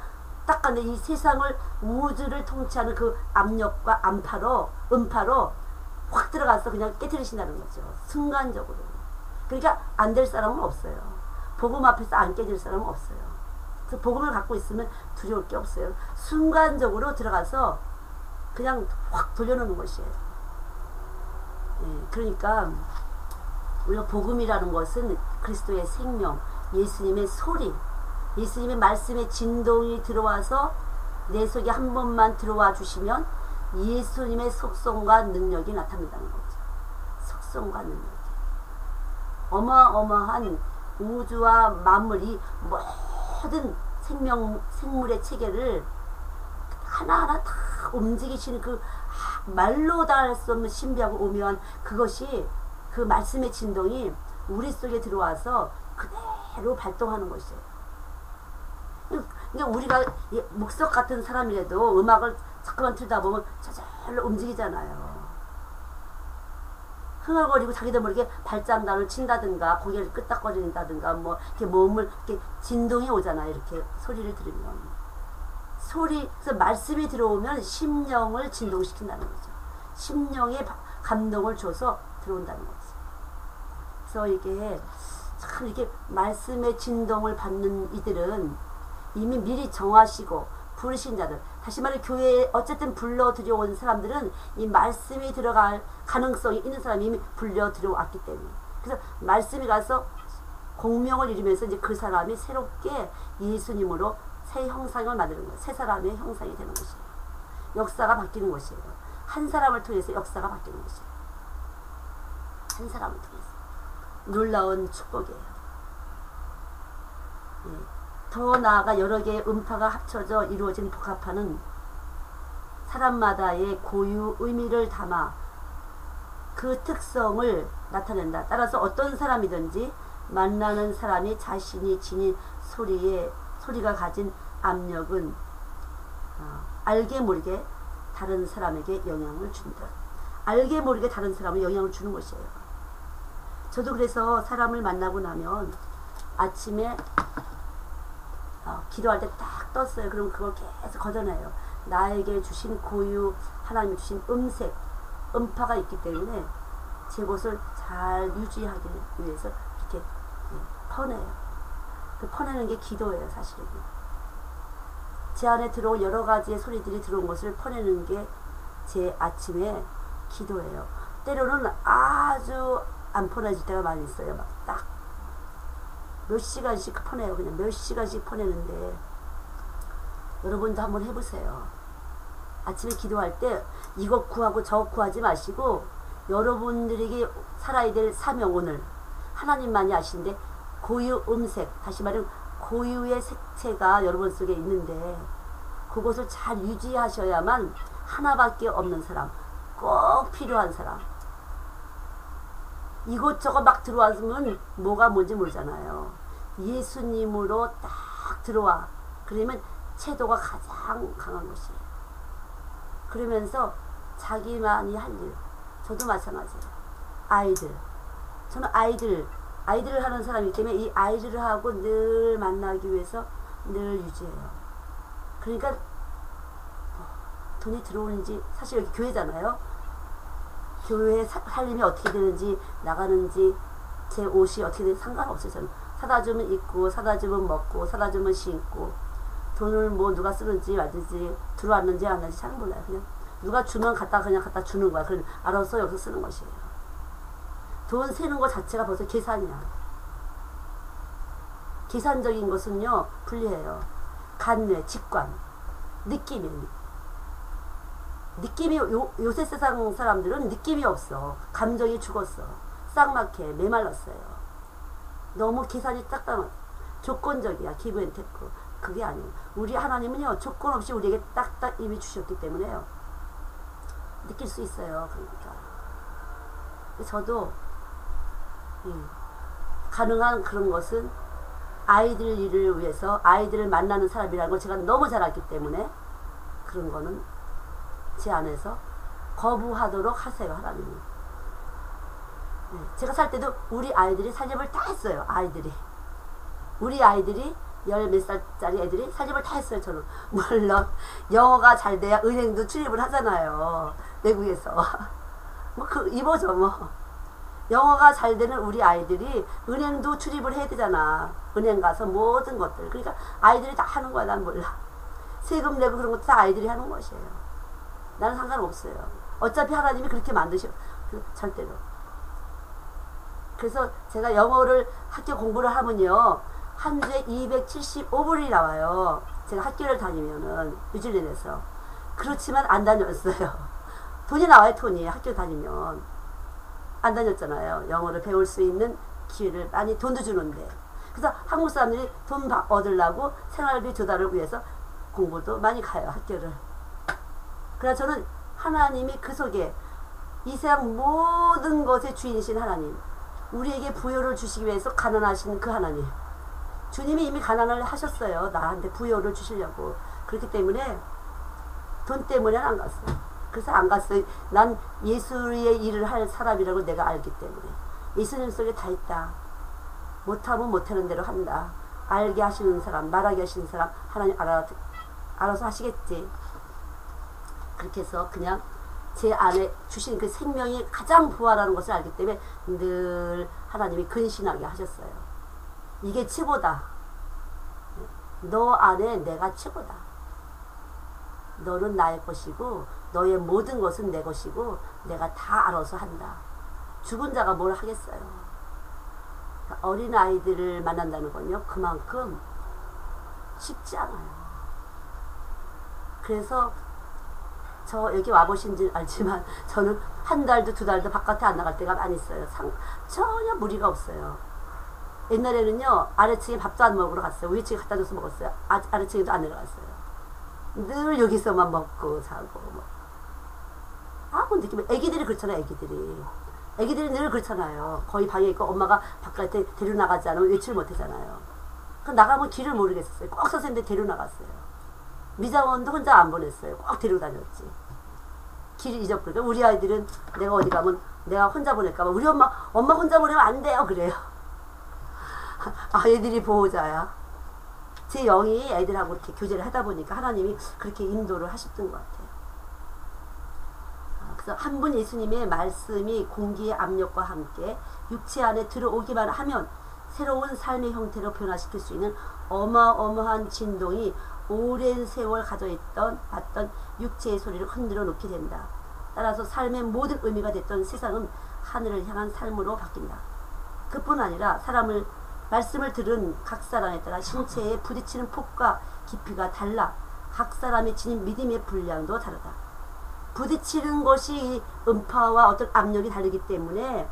딱 가는데 이 세상을 우주를 통치하는 그 압력과 음파로 확 들어가서 그냥 깨뜨리신다는 거죠. 순간적으로. 그러니까 안 될 사람은 없어요. 복음 앞에서 안 깨질 사람은 없어요. 그래서 복음을 갖고 있으면 두려울 게 없어요. 순간적으로 들어가서 그냥 확 돌려놓는 것이에요. 예, 그러니까 우리가 복음이라는 것은 그리스도의 생명, 예수님의 소리, 예수님의 말씀의 진동이 들어와서 내 속에 한 번만 들어와 주시면 예수님의 속성과 능력이 나타난다는 거죠. 속성과 능력이. 어마어마한 우주와 만물이 모든 생물의 체계를 하나하나 다 움직이시는 그 말로 다 할 수 없는 신비하고 오묘한 그것이 그 말씀의 진동이 우리 속에 들어와서 그대로 발동하는 것이에요. 그러니까 우리가 목석 같은 사람이라도 음악을 자꾸만 틀다 보면 저절로 움직이잖아요. 흥얼거리고 자기도 모르게 발장단을 친다든가 고개를 끄덕거린다든가 뭐 이렇게 몸을 이렇게 진동이 오잖아요. 이렇게 소리를 들으면 그래서 말씀이 들어오면 심령을 진동시킨다는 거죠. 심령에 감동을 줘서 들어온다는 거죠. 그래서 이게 참 이렇게 말씀의 진동을 받는 이들은 이미 미리 정하시고 부르신 자들, 다시 말해 교회에 어쨌든 불러 들여온 사람들은 이 말씀이 들어갈 가능성이 있는 사람이 이미 불려 들여왔기 때문에, 그래서 말씀이 가서 공명을 이루면서 이제 그 사람이 새롭게 예수님으로 새 형상을 만드는 거예요. 새 사람의 형상이 되는 것이에요. 역사가 바뀌는 것이에요. 한 사람을 통해서 역사가 바뀌는 것이에요. 한 사람을 통해서. 놀라운 축복이에요. 예. 더 나아가 여러 개의 음파가 합쳐져 이루어진 복합화는 사람마다의 고유 의미를 담아 그 특성을 나타낸다. 따라서 어떤 사람이든지 만나는 사람이 자신이 지닌 소리가 가진 압력은 알게 모르게 다른 사람에게 영향을 준다. 알게 모르게 다른 사람에 영향을 주는 것이에요. 저도 그래서 사람을 만나고 나면 아침에 기도할 때 딱 떴어요. 그럼 그걸 계속 걷어내요. 나에게 주신 고유, 하나님이 주신 음색, 음파가 있기 때문에 제 곳을 잘 유지하기 위해서 이렇게 퍼내요. 그 퍼내는 게 기도예요, 사실은. 제 안에 들어온 여러 가지의 소리들이 들어온 것을 퍼내는 게 제 아침에 기도예요. 때로는 아주 안 퍼내질 때가 많이 있어요. 막 딱 몇 시간씩 퍼내요. 그냥 몇 시간씩 퍼내는데, 여러분도 한번 해보세요. 아침에 기도할 때 이것 구하고 저것 구하지 마시고, 여러분들에게 살아야 될 사명, 오늘 하나님만이 아시는데 고유 음색, 다시 말하면 고유의 색채가 여러분 속에 있는데 그것을 잘 유지하셔야만 하나밖에 없는 사람, 꼭 필요한 사람. 이것저것 막 들어왔으면 뭐가 뭔지 모르잖아요. 예수님으로 딱 들어와. 그러면 채도가 가장 강한 것이에요. 그러면서 자기만이 할 일. 저도 마찬가지예요. 아이들. 저는 아이들을 하는 사람이기 때문에 이 아이들을 하고 늘 만나기 위해서 늘 유지해요. 그러니까 돈이 들어오는지, 사실 여기 교회잖아요. 교회의 살림이 어떻게 되는지, 나가는지, 제 옷이 어떻게 되는지 상관없어요. 저는 사다 주면 입고, 사다 주면 먹고, 사다 주면 신고, 돈을 뭐 누가 쓰는지 말든지, 들어왔는지 안 왔는지 잘 몰라요. 그냥 누가 주면 그냥 갖다 주는 거야. 그럼 알아서 여기서 쓰는 것이에요. 돈 세는 것 자체가 벌써 계산이야. 계산적인 것은요, 불리해요. 간뇌, 직관, 느낌이 요새 세상 사람들은 느낌이 없어. 감정이 죽었어. 쌍막해, 메말랐어요. 너무 계산이 딱딱한, 조건적이야. 기브 앤 테크. 그게 아니에요. 우리 하나님은요, 조건 없이 우리에게 딱딱 이미 주셨기 때문에요, 느낄 수 있어요. 그러니까 저도 가능한 그런 것은 아이들 일을 위해서, 아이들을 만나는 사람이라는 걸 제가 너무 잘 알기 때문에 그런 거는 제 안에서 거부하도록 하세요, 하나님이. 제가 살 때도 우리 아이들이 살림을 다 했어요. 우리 아이들이 열 몇 살짜리 애들이 살림을 다 했어요. 저는 물론 영어가 잘 돼야 은행도 출입을 하잖아요, 외국에서. 뭐 이거죠 뭐. 영어가 잘 되는 우리 아이들이 은행도 출입을 해야 되잖아. 은행 가서 모든 것들. 그러니까 아이들이 다 하는 거야. 난 몰라. 세금 내고 그런 것도 다 아이들이 하는 것이에요. 나는 상관없어요. 어차피 하나님이 그렇게 만드셔. 절대로. 그래서 제가 영어를 학교 공부를 하면요, 한 주에 275불이 나와요. 제가 학교를 다니면은, 뉴질랜드에서. 그렇지만 안 다녔어요. 돈이 나와요, 돈이. 학교 다니면. 안 다녔잖아요. 영어를 배울 수 있는 기회를 많이, 돈도 주는데. 그래서 한국 사람들이 돈 얻으려고 생활비 조달을 위해서 공부도 많이 가요, 학교를. 그래서 저는 하나님이 그 속에 이 세상 모든 것의 주인이신 하나님, 우리에게 부여를 주시기 위해서 가난하신 그 하나님, 주님이 이미 가난을 하셨어요. 나한테 부여를 주시려고. 그렇기 때문에 돈 때문에는 안 갔어요. 그래서 안 갔어요. 난 예수의 일을 할 사람이라고 내가 알기 때문에. 예수님 속에 다 있다. 못하면 못하는 대로 한다. 알게 하시는 사람, 말하게 하시는 사람, 하나님 알아서 하시겠지. 그렇게 해서 그냥 제 안에 주신 그 생명이 가장 부활하는 것을 알기 때문에 늘 하나님이 근신하게 하셨어요. 이게 최고다. 너 안에 내가 최고다. 너는 나의 것이고 너의 모든 것은 내 것이고 내가 다 알아서 한다. 죽은 자가 뭘 하겠어요. 그러니까 어린 아이들을 만난다는 건요, 그만큼 쉽지 않아요. 그래서 저 여기 와보신지 알지만 저는 한 달도 두 달도 바깥에 안 나갈 때가 많이 있어요. 전혀 무리가 없어요. 옛날에는요, 아래층에 밥도 안 먹으러 갔어요. 위층에 갖다 줘서 먹었어요. 아래층에도 안 내려갔어요. 늘 여기서만 먹고 자고 뭐. 근데 애기들이 그렇잖아요. 애기들이 늘 그렇잖아요. 거의 방에 있고 엄마가 바깥에 데려나가지 않으면 외출을 못하잖아요. 나가면 길을 모르겠었어요. 꼭 선생님들 데려나갔어요. 미장원도 혼자 안 보냈어요. 꼭 데리고 다녔지. 길을 잊어버리니까 우리 아이들은 내가 어디 가면 내가 혼자 보낼까봐 우리 엄마 혼자 보내면 안 돼요. 그래요. 애들이 보호자야. 제 영이 애들하고 이렇게 교제를 하다 보니까 하나님이 그렇게 인도를 하셨던 것 같아요. 그래서 한 분 예수님의 말씀이 공기의 압력과 함께 육체 안에 들어오기만 하면 새로운 삶의 형태로 변화시킬 수 있는 어마어마한 진동이 오랜 세월 가져있던 봤던 육체의 소리를 흔들어 놓게 된다. 따라서 삶의 모든 의미가 됐던 세상은 하늘을 향한 삶으로 바뀐다. 그뿐 아니라 말씀을 들은 각 사람에 따라 신체에 부딪히는 폭과 깊이가 달라 각 사람이 지닌 믿음의 분량도 다르다. 부딪히는 것이 음파와 어떤 압력이 다르기 때문에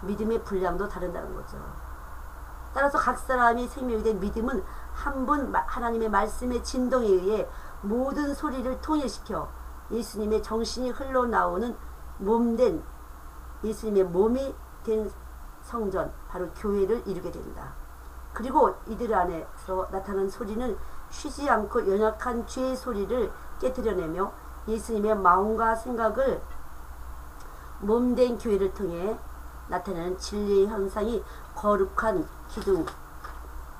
믿음의 분량도 다른다는 거죠. 따라서 각 사람이 생명이 된 믿음은 한 분 하나님의 말씀의 진동에 의해 모든 소리를 통일시켜 예수님의 정신이 흘러나오는 몸된 예수님의 몸이 된 성전, 바로 교회를 이루게 된다. 그리고 이들 안에서 나타나는 소리는 쉬지 않고 연약한 죄의 소리를 깨트려내며 예수님의 마음과 생각을 몸된 교회를 통해 나타나는 진리의 현상이 거룩한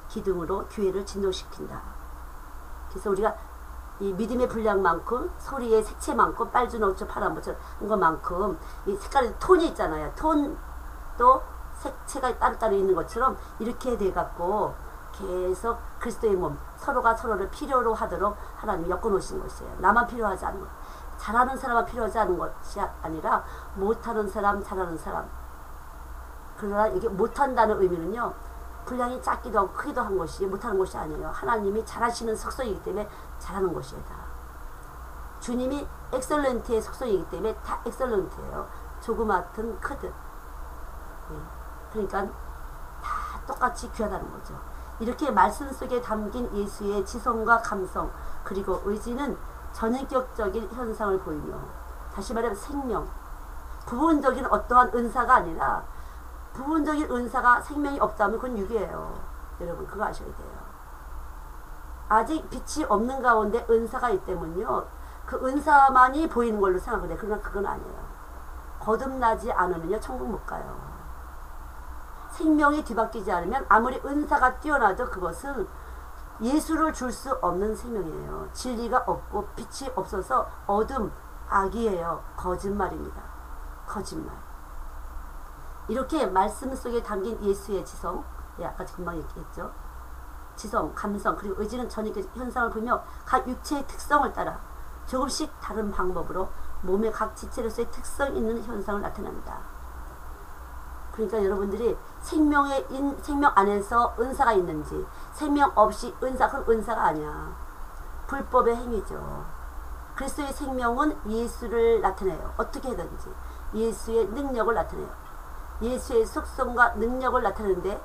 기둥으로 교회를 진동시킨다. 그래서 우리가 이 믿음의 분량만큼 소리의 색채만큼 빨주노초 파란보처럼 것만큼 이 색깔의 톤이 있잖아요. 톤도 색채가 따로따로 있는 것처럼 이렇게 돼갖고 계속 그리스도의 몸 서로가 서로를 필요로 하도록 하나님이 엮어놓으신 것이에요. 나만 필요하지 않은 것, 잘하는 사람만 필요하지 않은 것이 아니라 못하는 사람, 잘하는 사람. 그러나 이게 못한다는 의미는요, 분량이 작기도 하고 크기도 한 것이 못하는 것이 아니에요. 하나님이 잘하시는 속성이기 때문에 잘하는 것이에요. 다. 주님이 엑설런트의 속성이기 때문에 다 엑설런트예요. 조그맣든 크든. 그러니까 다 똑같이 귀하다는 거죠. 이렇게 말씀 속에 담긴 예수의 지성과 감성 그리고 의지는 전인격적인 현상을 보이며, 다시 말하면 생명, 부분적인 어떠한 은사가 아니라, 부분적인 은사가 생명이 없다면 그건 유괴예요. 여러분 그거 아셔야 돼요. 아직 빛이 없는 가운데 은사가 있다면요, 그 은사만이 보이는 걸로 생각을 해요. 그러나 그건 아니에요. 거듭나지 않으면요 천국 못 가요. 생명이 뒤바뀌지 않으면 아무리 은사가 뛰어나도 그것은 예수를 줄 수 없는 생명이에요. 진리가 없고 빛이 없어서 어둠, 악이에요. 거짓말입니다. 거짓말. 이렇게 말씀 속에 담긴 예수의 지성, 아까 금방 얘기했죠. 지성, 감성, 그리고 의지는 전익의 현상을 보며 각 육체의 특성을 따라 조금씩 다른 방법으로 몸의 각 지체로서의 특성 있는 현상을 나타납니다. 그러니까 여러분들이 생명 안에서 은사가 있는지, 생명 없이 그건 은사가 아니야. 불법의 행위죠. 그리스도의 생명은 예수를 나타내요. 어떻게 하든지 예수의 능력을 나타내요. 예수의 속성과 능력을 나타내는데,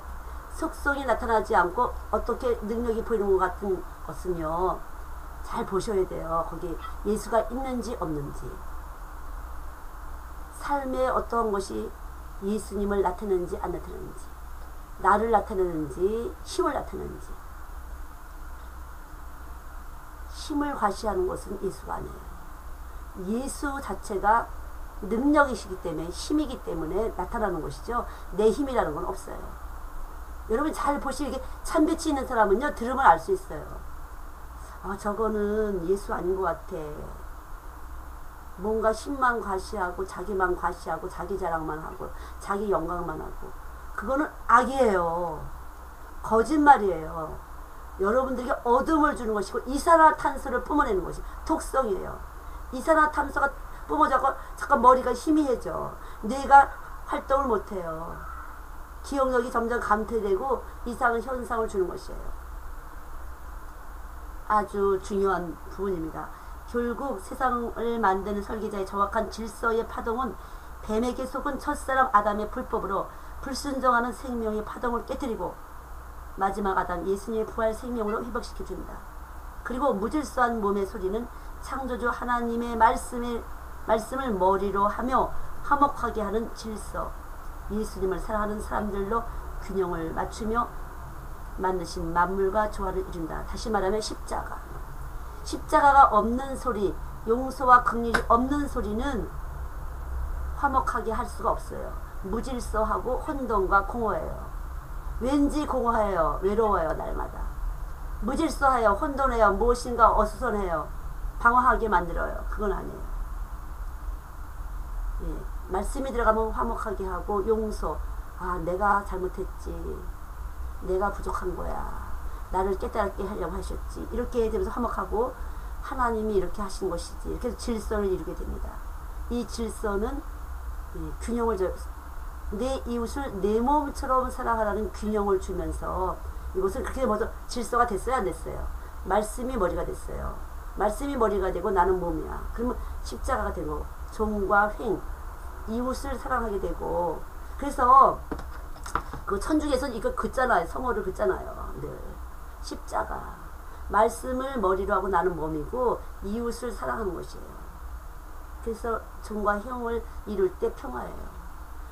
속성이 나타나지 않고 어떻게 능력이 보이는 것 같은 것은요, 잘 보셔야 돼요. 거기 예수가 있는지 없는지, 삶의 어떠한 것이 예수님을 나타내는지 안 나타내는지, 나를 나타내는지 힘을 나타내는지. 힘을 과시하는 것은 예수가 아니에요. 예수 자체가 능력이시기 때문에, 힘이기 때문에 나타나는 것이죠. 내 힘이라는 건 없어요. 여러분 잘 보시게 참빛이 있는 사람은요, 들으면 알 수 있어요. 저거는 예수 아닌 것 같아. 뭔가 힘만 과시하고 자기만 과시하고 자기 자랑만 하고 자기 영광만 하고, 그거는 악이에요. 거짓말이에요. 여러분들에게 어둠을 주는 것이고 이산화탄소를 뿜어내는 것이 독성이에요. 이산화탄소가 뿜어져서 잠깐 머리가 희미해져. 뇌가 활동을 못해요. 기억력이 점점 감퇴되고 이상한 현상을 주는 것이에요. 아주 중요한 부분입니다. 결국 세상을 만드는 설계자의 정확한 질서의 파동은 뱀에게 속은 첫사람 아담의 불법으로 불순종하는 생명의 파동을 깨뜨리고 마지막 아담 예수님의 부활 생명으로 회복시켜줍니다. 그리고 무질서한 몸의 소리는 창조주 하나님의 말씀을 머리로 하며 화목하게 하는 질서, 예수님을 사랑하는 사람들로 균형을 맞추며 만드신 만물과 조화를 이룬다. 다시 말하면 십자가가 없는 소리, 용서와 긍휼이 없는 소리는 화목하게 할 수가 없어요. 무질서하고 혼돈과 공허해요. 왠지 공허해요. 외로워요. 날마다. 무질서해요. 혼돈해요. 무엇인가 어수선해요. 방황하게 만들어요. 그건 아니에요. 예, 말씀이 들어가면 화목하게 하고 용서. 아, 내가 잘못했지. 내가 부족한 거야. 나를 깨달게 하려고 하셨지. 이렇게 되면서 화목하고 하나님이 이렇게 하신 것이지. 이렇게 해서 질서를 이루게 됩니다. 이 질서는 균형을 내 이웃을 내 몸처럼 사랑하라는 균형을 주면서 이것은 그렇게 먼저 질서가 됐어요, 안 됐어요? 말씀이 머리가 됐어요. 말씀이 머리가 되고 나는 몸이야. 그러면 십자가가 되고 종과 횡, 이웃을 사랑하게 되고. 그래서 그 천주교에서는 이거 긋잖아요. 성호를 긋잖아요. 네. 십자가. 말씀을 머리로 하고 나는 몸이고 이웃을 사랑하는 것이에요. 그래서 종과 형을 이룰 때 평화예요.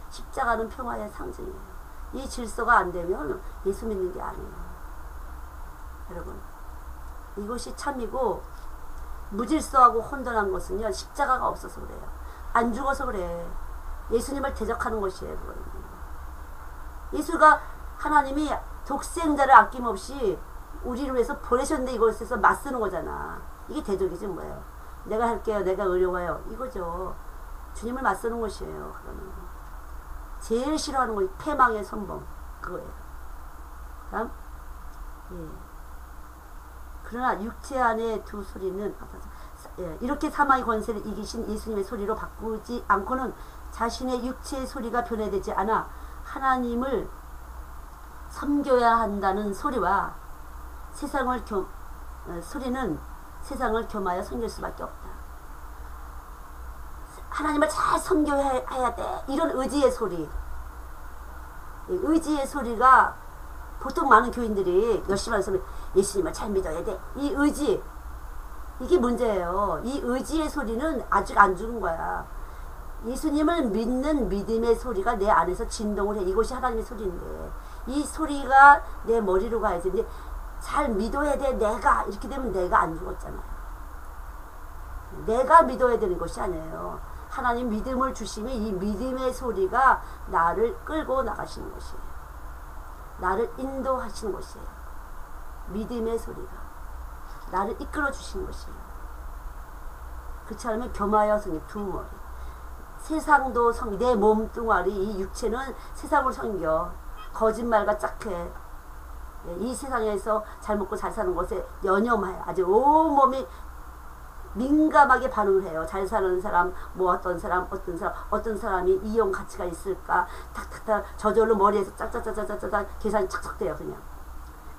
십자가는 평화의 상징이에요. 이 질서가 안 되면 예수 믿는 게 아니에요. 여러분, 이것이 참이고 무질서하고 혼돈한 것은요, 십자가가 없어서 그래요. 안 죽어서 그래. 예수님을 대적하는 것이에요. 그거는. 예수가 하나님이 독생자를 아낌없이 우리를 위해서 보내셨는데 이것에서 맞서는 거잖아. 이게 대적이지 뭐예요. 내가 할게요. 내가 어려워요. 이거죠. 주님을 맞서는 것이에요. 그거는. 제일 싫어하는 거 패망의 선봉. 그거예요. 다음. 예. 그러나 육체 안의 두 소리는 이렇게 사망의 권세를 이기신 예수님의 소리로 바꾸지 않고는 자신의 육체의 소리가 변해되지 않아 하나님을 섬겨야 한다는 소리와 소리는 세상을 겸하여 섬길 수밖에 없다. 하나님을 잘 섬겨야 돼. 이런 의지의 소리. 의지의 소리가 보통 많은 교인들이 열심히 하는 예수님을 잘 믿어야 돼. 이 의지. 이게 문제예요. 이 의지의 소리는 아직 안 죽은 거야. 예수님을 믿는 믿음의 소리가 내 안에서 진동을 해. 이것이 하나님의 소리인데 이 소리가 내 머리로 가야지. 근데 잘 믿어야 돼. 내가 이렇게 되면 내가 안 죽었잖아요. 내가 믿어야 되는 것이 아니에요. 하나님 믿음을 주시면 이 믿음의 소리가 나를 끌고 나가시는 것이에요. 나를 인도하시는 것이에요. 믿음의 소리가 나를 이끌어 주시는 것이에요. 그렇지 않으면 겸하여 성이 두 머리. 세상도 내 몸뚱아리 이 육체는 세상을 섬겨. 거짓말과 짝해. 이 세상에서 잘 먹고 잘 사는 것에 연연해. 아주 온몸이 민감하게 반응을 해요. 잘 사는 사람, 뭐 어떤 사람이 이용 가치가 있을까? 탁탁탁 저절로 머리에서 짝짝짝짝짝짝 계산이 착착 돼요. 그냥.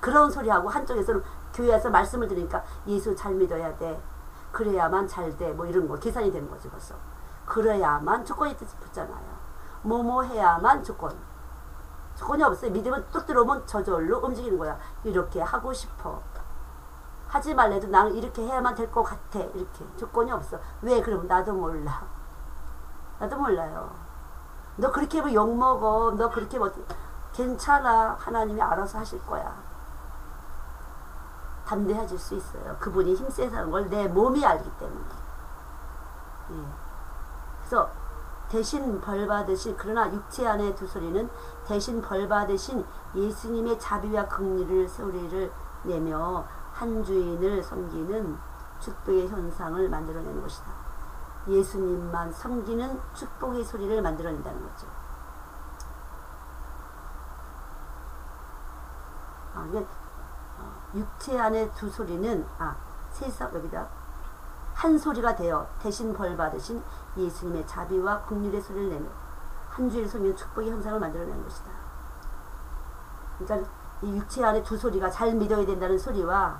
그런 소리하고 한쪽에서는 교회에서 말씀을 들으니까 예수 잘 믿어야 돼. 그래야만 잘 돼. 뭐 이런 거 계산이 되는 거지 벌써. 그래야만 조건이 붙잖아요. 뭐뭐 해야만 조건이 없어요. 믿음은 뚝 들어오면 저절로 움직이는 거야. 이렇게 하고 싶어. 하지 말래도 나는 이렇게 해야만 될 것 같아. 이렇게 조건이 없어. 왜? 그러면 나도 몰라. 나도 몰라요. 너 그렇게 하면 욕먹어. 너 그렇게 하면 괜찮아. 하나님이 알아서 하실 거야. 담대해질 수 있어요. 그분이 힘세다는 걸 내 몸이 알기 때문에. 예. 그래서 대신 벌받으신, 그러나 육체 안의 두 소리는 대신 벌받으신 예수님의 자비와 긍휼을 소리를 내며 한 주인을 섬기는 축복의 현상을 만들어내는 것이다. 예수님만 섬기는 축복의 소리를 만들어낸다는 거죠. 육체 안의 두 소리는 세상 여기다 한 소리가 되어 대신 벌 받으신 예수님의 자비와 긍휼의 소리를 내며 한 주일 소리는 축복의 형상을 만들어낸 것이다. 그러니까 이 육체 안에 두 소리가 잘 믿어야 된다는 소리와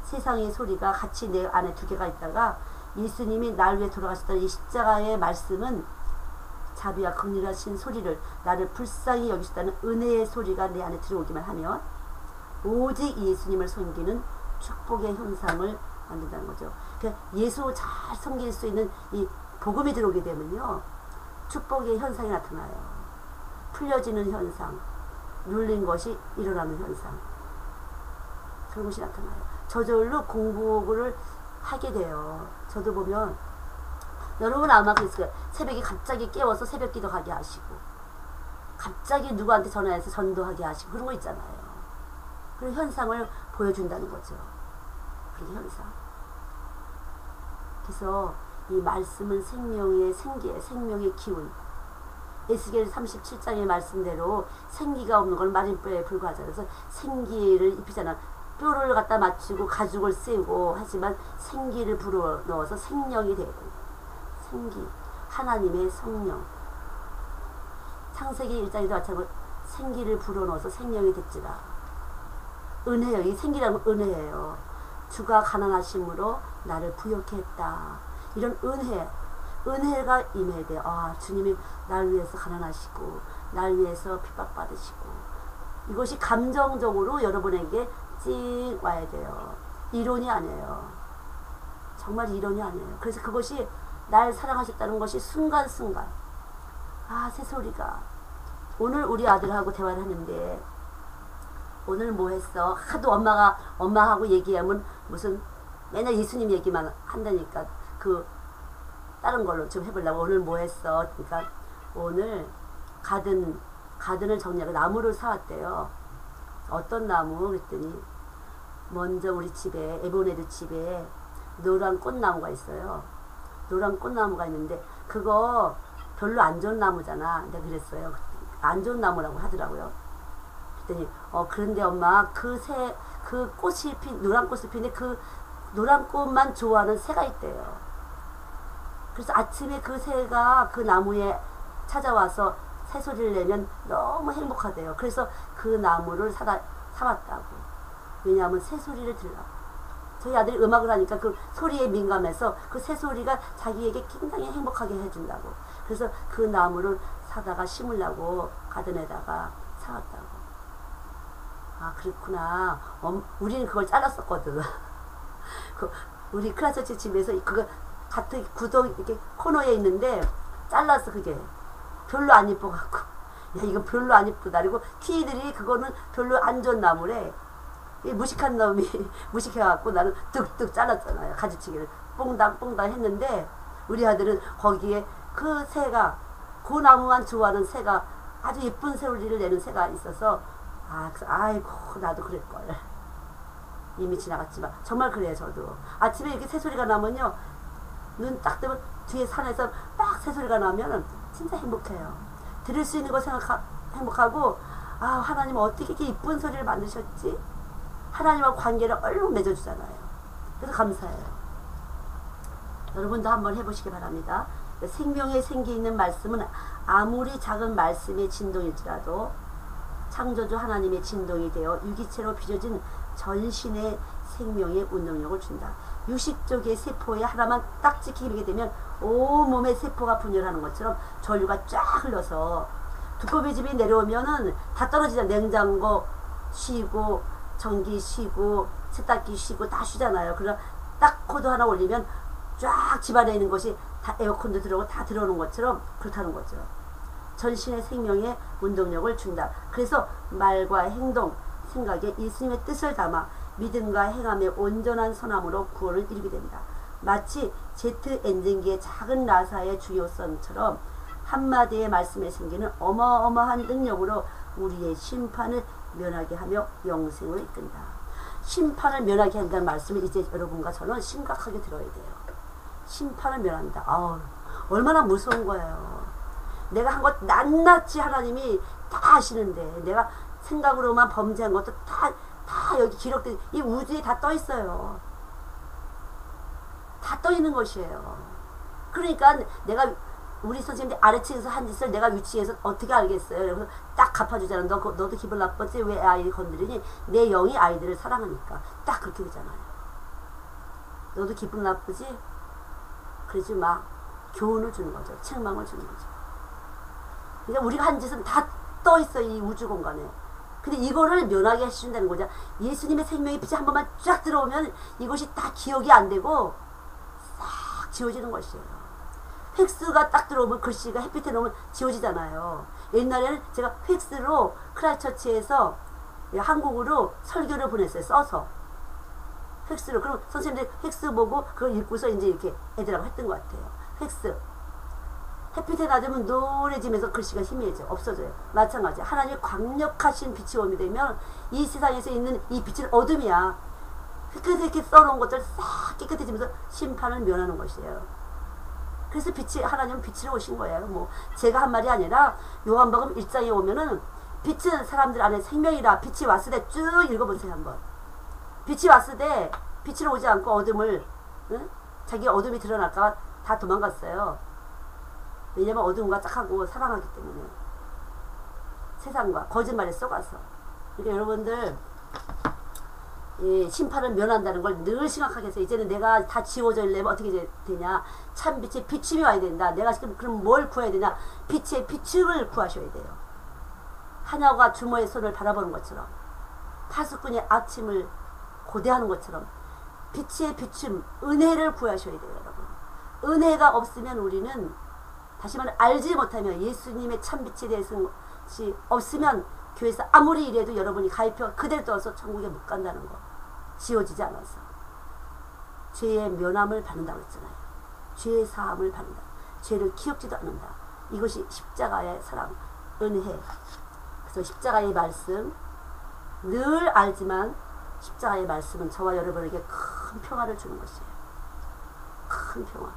세상의 소리가 같이 내 안에 두 개가 있다가 예수님이 날 위해 돌아가셨다는 이 십자가의 말씀은 자비와 긍휼하신 소리를 나를 불쌍히 여기셨다는 은혜의 소리가 내 안에 들어오기만 하면 오직 예수님을 섬기는 축복의 형상을 만든다는 거죠. 그러니까 예수 잘 섬길 수 있는 이 복음이 들어오게 되면요, 축복의 현상이 나타나요. 풀려지는 현상, 눌린 것이 일어나는 현상, 그런 것이 나타나요. 저절로 공부를 하게 돼요. 저도 보면 여러분 아마 그랬어요. 새벽에 갑자기 깨워서 새벽 기도 가게 하시고, 갑자기 누구한테 전화해서 전도하게 하시고, 그런 거 있잖아요. 그런 현상을 보여준다는 거죠. 그런 현상. 그래서 이 말씀은 생명의 생기에 생명의 기운. 에스겔 37장의 말씀대로 생기가 없는 건 마른 뼈에 불과하잖아요. 그래서 생기를 입히잖아. 뼈를 갖다 맞추고 가죽을 세우고 하지만 생기를 불어넣어서 생명이 돼야 돼요. 생기. 하나님의 성령. 창세기 1장에도 마찬가지로 생기를 불어넣어서 생명이 됐지라. 은혜요. 이 생기라는 은혜예요. 주가 가난하심으로 나를 부욕해 했다. 이런 은혜가 임해야 돼요. 주님이 날 위해서 가난하시고 날 위해서 핍박받으시고, 이것이 감정적으로 여러분에게 찡 와야 돼요. 이론이 아니에요. 정말 이론이 아니에요. 그래서 그것이 날 사랑하셨다는 것이 순간순간 새소리가. 오늘 우리 아들하고 대화를 하는데 오늘 뭐 했어? 하도 엄마하고 얘기하면 무슨 맨날 예수님 얘기만 한다니까 다른 걸로 좀 해보려고. 오늘 뭐 했어? 그러니까 오늘 가든을 정리하고 나무를 사왔대요. 어떤 나무? 그랬더니 먼저 우리 집에 에보네드 집에 노란 꽃나무가 있어요. 노란 꽃나무가 있는데 그거 별로 안 좋은 나무잖아. 내가 그랬어요. 안 좋은 나무라고 하더라고요. 그랬더니 그런데 엄마 그 꽃이 노란 꽃을 피는데 그 노란 꽃만 좋아하는 새가 있대요. 그래서 아침에 그 새가 그 나무에 찾아와서 새소리를 내면 너무 행복하대요. 그래서 그 나무를 사왔다고. 왜냐하면 새소리를 들으라고. 저희 아들이 음악을 하니까 그 소리에 민감해서 그 새소리가 자기에게 굉장히 행복하게 해준다고. 그래서 그 나무를 사다가 심으려고 가든에다가 사왔다고. 그렇구나. 우리는 그걸 잘랐었거든. 우리 크라처치 집에서 그거 같은 구석 이렇게 코너에 있는데 잘라서 그게 별로 안 이뻐갖고, 야 이건 별로 안 이쁘다. 그리고 키들이 그거는 별로 안 좋은 나무래. 무식한 놈이 무식해갖고 나는 뚝뚝 잘랐잖아요. 가지치기를 뽕당뽕당 했는데 우리 아들은 거기에 그 새가, 그 나무만 좋아하는 새가, 아주 예쁜 새소리를 내는 새가 있어서 아이고 나도 그럴걸. 이미 지나갔지만 정말 그래요. 저도 아침에 이렇게 새소리가 나면요, 눈 딱 뜨면 뒤에 산에서 막 새소리가 나면 진짜 행복해요. 들을 수 있는 거 행복하고, 하나님 어떻게 이렇게 이쁜 소리를 만드셨지? 하나님과 관계를 얼른 맺어주잖아요. 그래서 감사해요. 여러분도 한번 해보시기 바랍니다. 생명의 생기 있는 말씀은 아무리 작은 말씀의 진동일지라도 창조주 하나님의 진동이 되어 유기체로 빚어진 전신의 생명의 운동력을 준다. 유식적의 세포에 하나만 딱 지키게 되면 온몸의 세포가 분열하는 것처럼 전류가 쫙 흘러서 두꺼비 집이 내려오면은 다 떨어지잖아. 냉장고 쉬고 전기 쉬고 세탁기 쉬고 다 쉬잖아요. 그럼 딱 코드 하나 올리면 쫙 집안에 있는 것이 다 에어컨도 들어오고 다 들어오는 것처럼 그렇다는 거죠. 전신의 생명의 운동력을 준다. 그래서 말과 행동, 생각에 예수님의 뜻을 담아 믿음과 행함의 온전한 선함으로 구원을 이루게 됩니다. 마치 제트 엔진기의 작은 나사의 주요선처럼 한마디의 말씀에 생기는 어마어마한 능력으로 우리의 심판을 면하게 하며 영생을 이끈다. 심판을 면하게 한다는 말씀을 이제 여러분과 저는 심각하게 들어야 돼요. 심판을 면한다. 얼마나 무서운 거예요. 내가 한 것 낱낱이 하나님이 다 아시는데, 내가 생각으로만 범죄한 것도 다 다 여기 기록된 이 우주에 다 떠 있어요. 다 떠 있는 것이에요. 그러니까 내가 우리 선생님들 아래층에서 한 짓을 내가 위층에서 어떻게 알겠어요? 그래서 딱 갚아주잖아. 너도 기분 나빴지? 왜 아이를 건드리니? 내 영이 아이들을 사랑하니까. 딱 그렇게 되잖아요. 너도 기분 나쁘지? 그러지 마. 교훈을 주는 거죠. 책망을 주는 거죠. 그러니까 우리가 한 짓은 다 떠 있어, 이 우주 공간에. 근데 이거를 면하게 해주신다는 거죠. 예수님의 생명의 빛이 한 번만 쫙 들어오면 이것이 다 기억이 안 되고 싹 지워지는 것이에요. 획스가 딱 들어오면 글씨가 햇빛에 놓으면 지워지잖아요. 옛날에는 제가 획스로 크라이처치에서 한국으로 설교를 보냈어요. 써서. 획스로. 그럼 선생님들 획스 보고 그걸 읽고서 이제 이렇게 애들하고 했던 것 같아요. 획스. 햇빛에 놔두면 노래지면서 글씨가 희미해져. 없어져요. 마찬가지. 하나님의 강력하신 빛이 오게 되면 이 세상에서 있는 이 빛은 어둠이야. 이렇게 써놓은 것들 싹 깨끗해지면서 심판을 면하는 것이에요. 그래서 빛이, 하나님은 빛으로 오신 거예요. 뭐 제가 한 말이 아니라 요한복음 1장에 오면은 빛은 사람들 안에 생명이라 빛이 왔을 때 쭉 읽어보세요. 한번. 빛이 왔을 때 빛으로 오지 않고 어둠을, 응? 자기 어둠이 드러날까 다 도망갔어요. 왜냐면 어둠과 짝하고 사랑하기 때문에. 세상과 거짓말에 쏘가서. 그러니까 여러분들 이 심판을 면한다는 걸 늘 생각하게 해서 이제는 내가 다 지워져 있려면 어떻게 되냐. 참 빛의 비춤이 와야 된다. 내가 지금 그럼 뭘 구해야 되냐. 빛의 비춤을 구하셔야 돼요. 하나가 주모의 손을 바라보는 것처럼, 파수꾼의 아침을 고대하는 것처럼 빛의 비춤, 은혜를 구하셔야 돼요. 여러분. 은혜가 없으면 우리는, 다시 말해 알지 못하면, 예수님의 참빛에 대해서 없으면 교회에서 아무리 이래도 여러분이 가입표 그대로 떠서 천국에 못 간다는 거. 지워지지 않아서. 죄의 면함을 받는다고 했잖아요. 죄의 사함을 받는다. 죄를 기억지도 않는다. 이것이 십자가의 사랑, 은혜. 그래서 십자가의 말씀, 늘 알지만 십자가의 말씀은 저와 여러분에게 큰 평화를 주는 것이에요. 큰 평화.